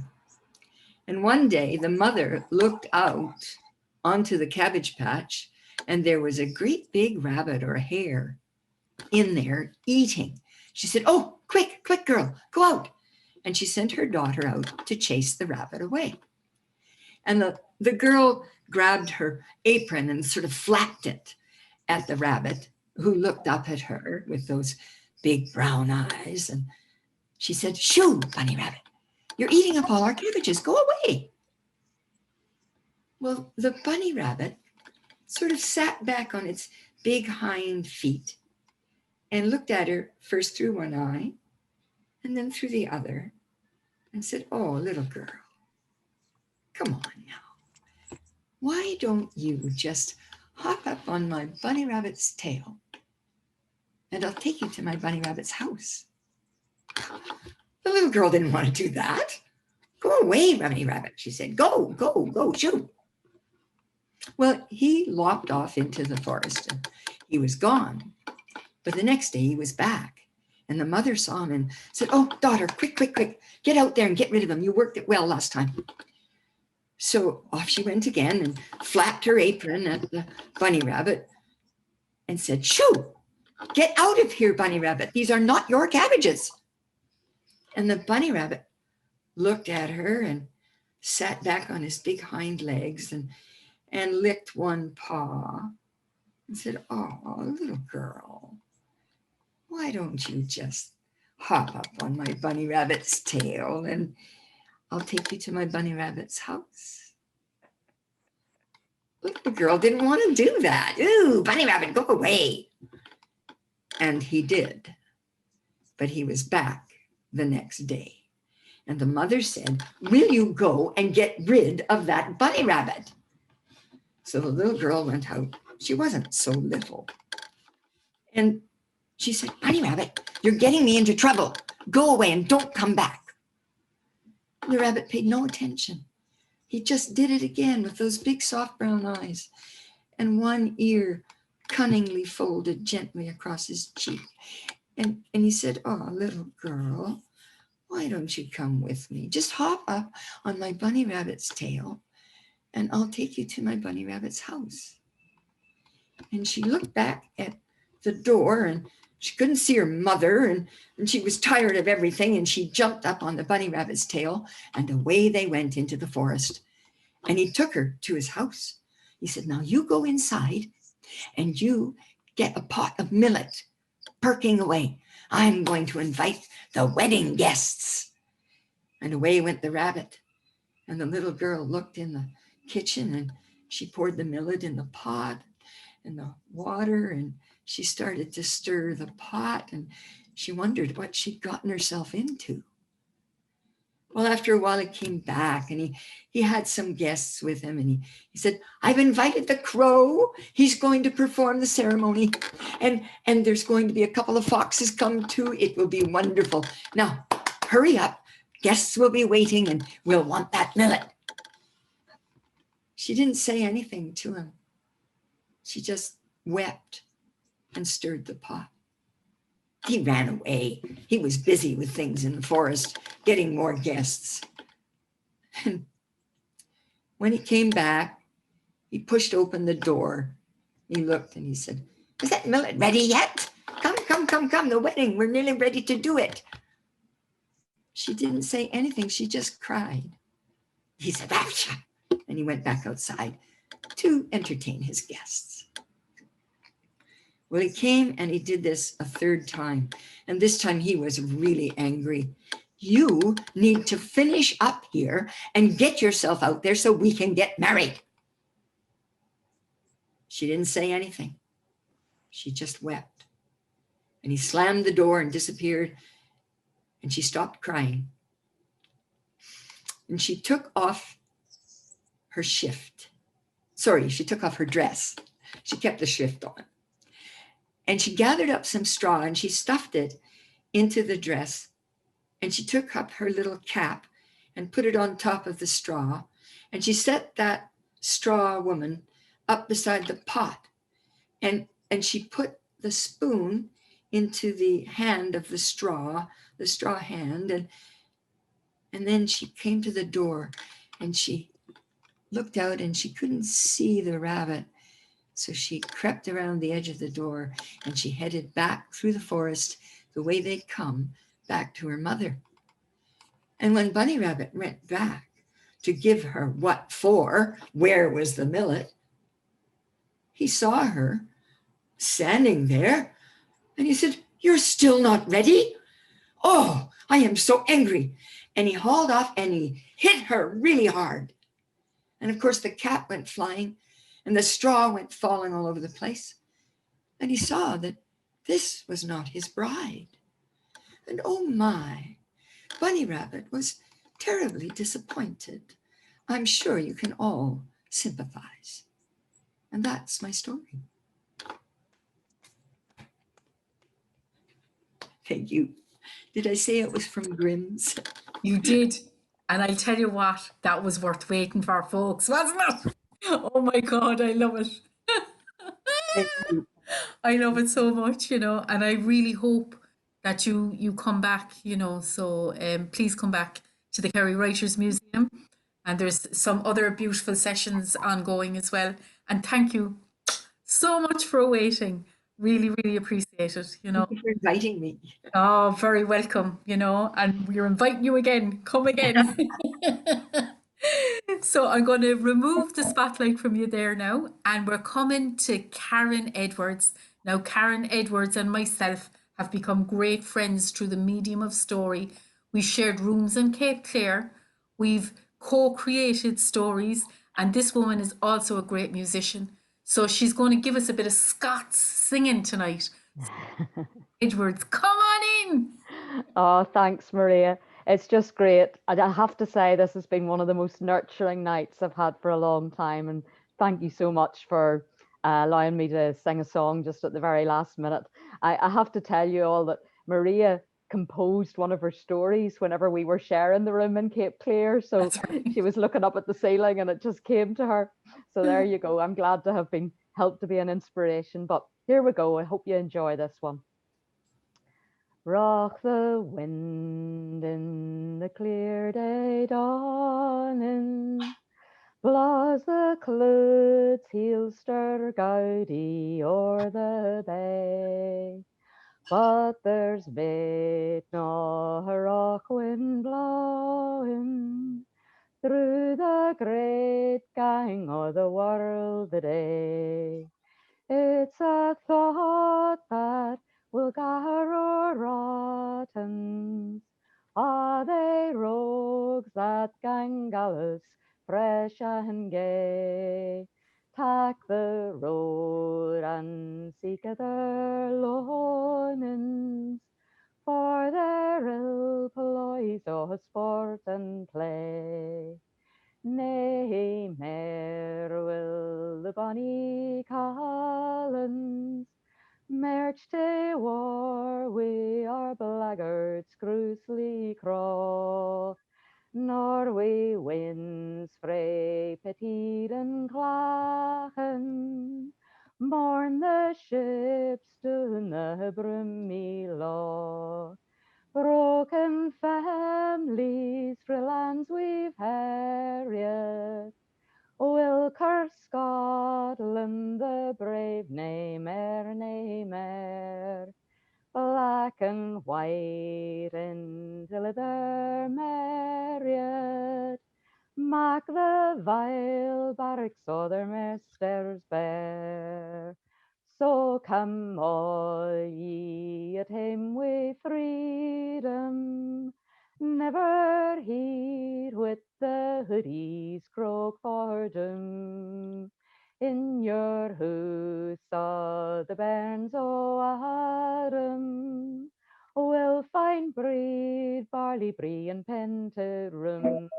And one day the mother looked out onto the cabbage patch, and there was a great big rabbit or a hare in there eating. She said, "Oh, quick, quick, girl, go out." And she sent her daughter out to chase the rabbit away. And the girl grabbed her apron and sort of flapped it at the rabbit, who looked up at her with those big brown eyes. And she said, "Shoo, bunny rabbit, you're eating up all our cabbages. Go away." Well, the bunny rabbit sort of sat back on its big hind feet and looked at her first through one eye and then through the other and said, "Oh, little girl, come on now. Why don't you just hop up on my bunny rabbit's tail and I'll take you to my bunny rabbit's house?" The little girl didn't want to do that. "Go away, bunny rabbit," she said. "Go, go, go, shoo." Well, he lopped off into the forest and he was gone. But the next day he was back, and the mother saw him and said, "Oh, daughter, quick, quick, quick, get out there and get rid of him. You worked it well last time." So off she went again and flapped her apron at the bunny rabbit and said, "Shoo, get out of here, bunny rabbit. These are not your cabbages." And the bunny rabbit looked at her and sat back on his big hind legs and licked one paw and said, "Oh, little girl, why don't you just hop up on my bunny rabbit's tail and I'll take you to my bunny rabbit's house?" The girl didn't want to do that. "Ooh, bunny rabbit, go away." And he did. But he was back the next day. And the mother said, "Will you go and get rid of that bunny rabbit?" So the little girl went out. She wasn't so little. And she said, "Bunny rabbit, you're getting me into trouble. Go away and don't come back." And the rabbit paid no attention. He just did it again with those big soft brown eyes and one ear cunningly folded gently across his cheek. And he said, "Oh, little girl, why don't you come with me? Just hop up on my bunny rabbit's tail and I'll take you to my bunny rabbit's house." And she looked back at the door and she couldn't see her mother and she was tired of everything, and she jumped up on the bunny rabbit's tail and away they went into the forest. And he took her to his house. He said, "Now you go inside and you get a pot of millet perking away. I'm going to invite the wedding guests." And away went the rabbit. And the little girl looked in the kitchen and she poured the millet in the pot and the water, and she started to stir the pot, and she wondered what she'd gotten herself into. Well, after a while, he came back and he had some guests with him, and he said, "I've invited the crow. He's going to perform the ceremony, and there's going to be a couple of foxes come too. It will be wonderful. Now, hurry up. Guests will be waiting and will want that millet." She didn't say anything to him. She just wept and stirred the pot. He ran away. He was busy with things in the forest, getting more guests. And when he came back, he pushed open the door. He looked and he said, "Is that millet ready yet? Come, come, come, come, the wedding. We're nearly ready to do it." She didn't say anything. She just cried. He said, "Acha," and he went back outside to entertain his guests. Well, he came and he did this a third time. And this time he was really angry. "You need to finish up here and get yourself out there so we can get married." She didn't say anything. She just wept. And he slammed the door and disappeared. And she stopped crying. And she took off her shift. Sorry, she took off her dress. She kept the shift on. And she gathered up some straw and she stuffed it into the dress. And she took up her little cap and put it on top of the straw. And she set that straw woman up beside the pot. And she put the spoon into the hand of the straw hand. And then she came to the door And she looked out and she couldn't see the rabbit. So she crept around the edge of the door and she headed back through the forest the way they'd come, back to her mother. And when Bunny Rabbit went back to give her what for, where was the millet, he saw her standing there and he said, "You're still not ready? Oh, I am so angry." And he hauled off and he hit her really hard. And of course, the cat went flying and the straw went falling all over the place. And he saw that this was not his bride. And oh my, Bunny Rabbit was terribly disappointed. I'm sure you can all sympathize. And that's my story. Thank you. Did I say it was from Grimm's? You did. And I'll tell you what, that was worth waiting for, folks, wasn't it? Oh my God, I love it. Thank you. I love it so much, you know, and I really hope that you come back, you know, so please come back to the Kerry Writers Museum, and there's some other beautiful sessions ongoing as well. And thank you so much for waiting. Really, really appreciate it, you know. Thank you for inviting me. Oh, very welcome, you know, and we're inviting you again. Come again. So I'm going to remove the spotlight from you there now, and we're coming to Karen Edwards. Now, Karen Edwards and myself have become great friends through the medium of story. We shared rooms in Cape Clare. We've co-created stories, and this woman is also a great musician. So she's going to give us a bit of Scots singing tonight. Edwards, come on in. Oh, thanks, Maria. It's just great. I have to say, this has been one of the most nurturing nights I've had for a long time. And thank you so much for allowing me to sing a song just at the very last minute. I have to tell you all that Maria composed one of her stories whenever we were sharing the room in Cape Clear. So she was looking up at the ceiling and it just came to her. So there you go. I'm glad to have been helped to be an inspiration. But here we go. I hope you enjoy this one. Rock the wind in the clear day dawning, blaws the clouds, he'll stir gaudy o'er the bay. But there's bait no rock wind blowing through the great gang o' the world today. It's a thought that will gar o'er rottens, are they rogues that gang gallows fresh and gay? Tak the road and seek their loanings, for their ill ploys o' sport and play. Nay, mair will the bonny Collins march to war wi' our blaggards Cruisley Craw, nor we winds frae Petit and Clachan mourn the ships down the broomy law. Broken families frae lands we've harried will curse Scotland the brave, nae mair. Black and white until they're married, mak the vile barracks o' their masters bare. So come all ye at hame wi' freedom, never heed what the hoodies croak for doom. In your house o' the bairns o' Adam, we'll find bread, barley, brie, and pented rum.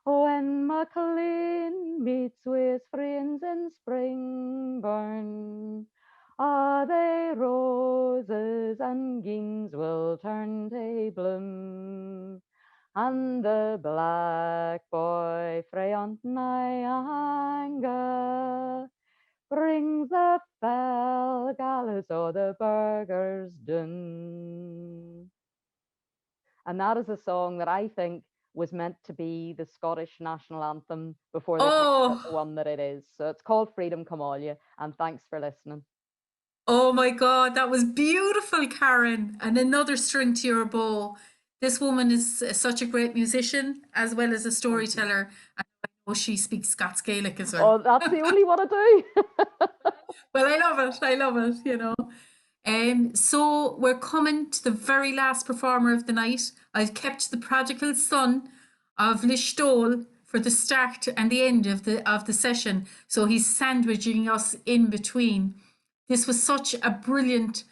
When MacLean meets with friends in Springburn, they roses and geens will turn to bloom. And the black boy frae Nyanga brings the fell gallows o' the burgers done. And that is a song that I think was meant to be the Scottish national anthem before they picked Oh, the one that it is. So it's called Freedom Come All You, and thanks for listening. oh my God, that was beautiful, Karen. And another string to your bow. This woman is such a great musician as well as a storyteller. And I know she speaks Scots Gaelic as well. Oh, that's the only one I do. Well, I love it. I love it, you know. So we're coming to the very last performer of the night. I've kept the prodigal son of Listowel for the start and the end of the session. So he's sandwiching us in between. This was such a brilliant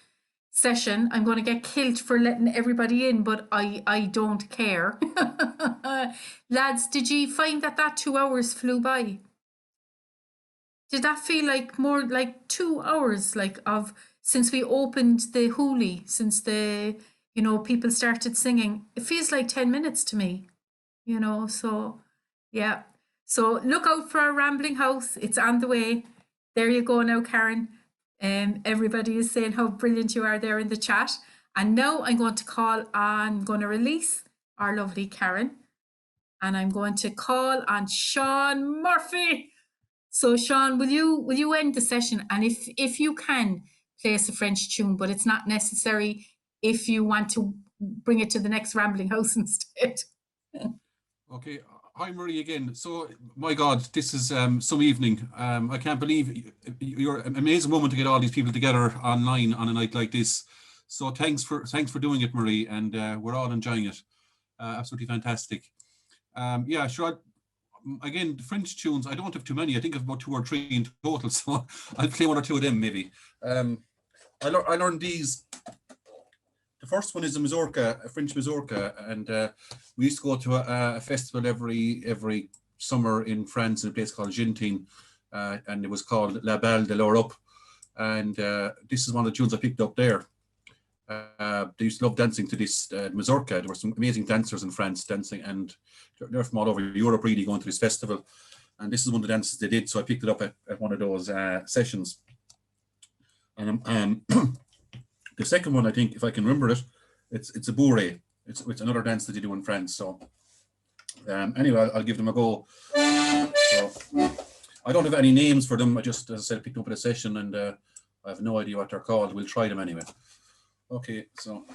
session. I'm going to get killed for letting everybody in, but I don't care. Lads, did you find that 2 hours flew by? Did that feel like more like 2 hours, like of since we opened the hoolie, since the people started singing? It feels like 10 minutes to me, so yeah. So look out for our rambling house. It's on the way. There you go now, Karen. Everybody is saying how brilliant you are there in the chat. And now I'm going to release our lovely Karen. And I'm going to call on Sean Murphy. So Sean, will you end the session? And if you can, play us a French tune, but it's not necessary if you want to bring it to the next rambling house instead. Okay, hi Marie again. So, my God, this is some evening. I can't believe you're an amazing woman to get all these people together online on a night like this. So thanks for doing it, Marie, and we're all enjoying it. Absolutely fantastic. Yeah, sure. Again, the French tunes, I don't have too many. I think I have about 2 or 3 in total, so I'll play 1 or 2 of them maybe. I learned these. The first one is a French mazurka, and we used to go to a festival every summer in France in a place called Gentine, and it was called La Balle de l'Europe. And this is one of the tunes I picked up there. They used to love dancing to this mazurka. There were some amazing dancers in France dancing, and they're from all over Europe really going to this festival. And this is one of the dances they did, so I picked it up at one of those sessions. And the second one, I think, if I can remember it, it's a bourrée. It's another dance that they do in France. So anyway, I'll give them a go. So, I don't have any names for them. I just, as I said, picked up at a session, and I have no idea what they're called. We'll try them anyway. Okay, so.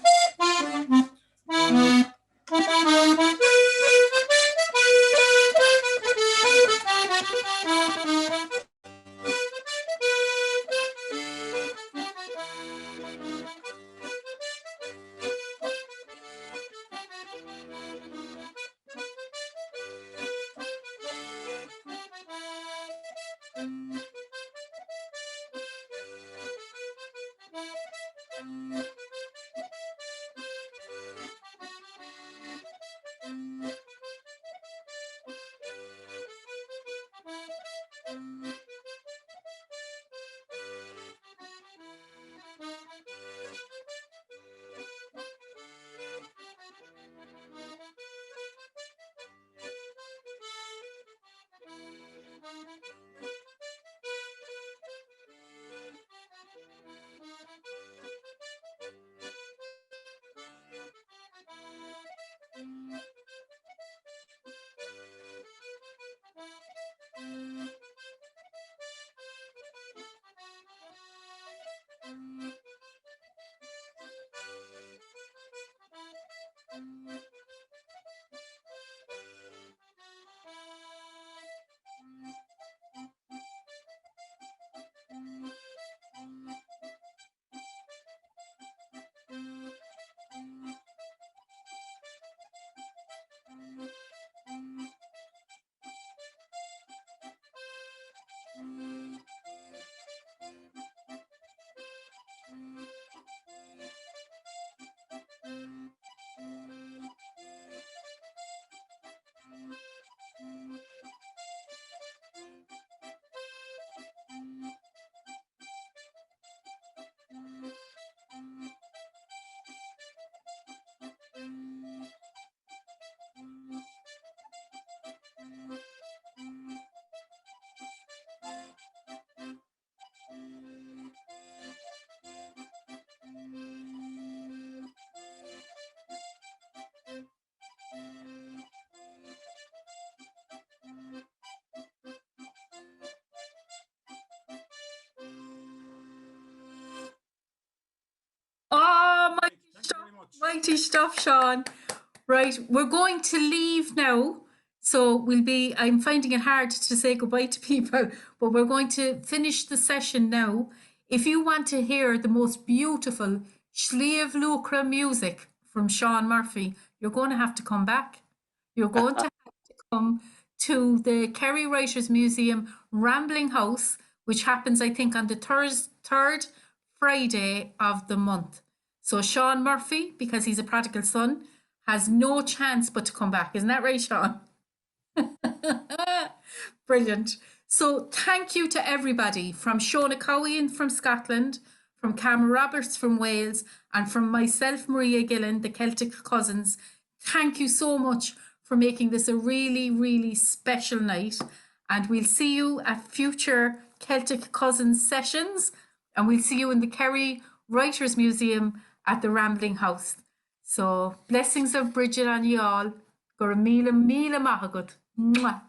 Quality stuff, Sean. Right, we're going to leave now. So I'm finding it hard to say goodbye to people, but we're going to finish the session now. If you want to hear the most beautiful Sliabh Luachra music from Sean Murphy, you're going to have to come back. You're going to have to come to the Kerry Writers Museum Rambling House, which happens, I think, on the third Friday of the month. So Sean Murphy, because he's a prodigal son, has no chance but to come back. Isn't that right, Sean? Brilliant. So thank you to everybody from Shona Cowan from Scotland, from Cameron Roberts from Wales, and from myself, Maria Gillen, the Celtic Cousins. Thank you so much for making this a really, really special night. And we'll see you at future Celtic Cousins sessions. And we'll see you in the Kerry Writers Museum at the Rambling House. So blessings of Brigid on you all. Go a mila mahagut. Mwah.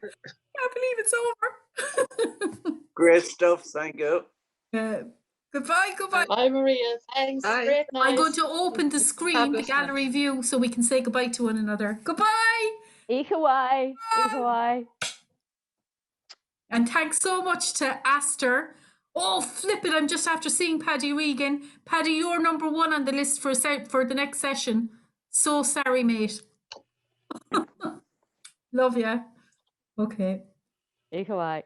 Can't believe it's over. Great stuff. Thank you. Goodbye. Bye, Maria. Thanks. Bye. Great night. I'm going to open the screen, the gallery view, so we can say goodbye to one another. Goodbye. Ichawai. Ichawai. And thanks so much to Aster. Oh, flip it. I'm just after seeing Paddy Regan. Paddy, you're number one on the list for the next session. So sorry, mate. Love ya. Okay. Ichawai.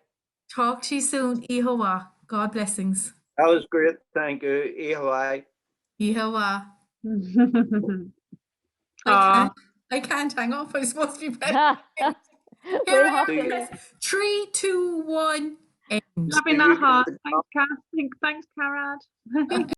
Talk to you soon. Ihawa. God blessings. That was great. Thank you. Ihawa. Ihawa. I can't hang up. I'm supposed to be back. Here I am. 3, 2, 1. End. Loving that heart. Thanks, Kath. Thanks, Karad.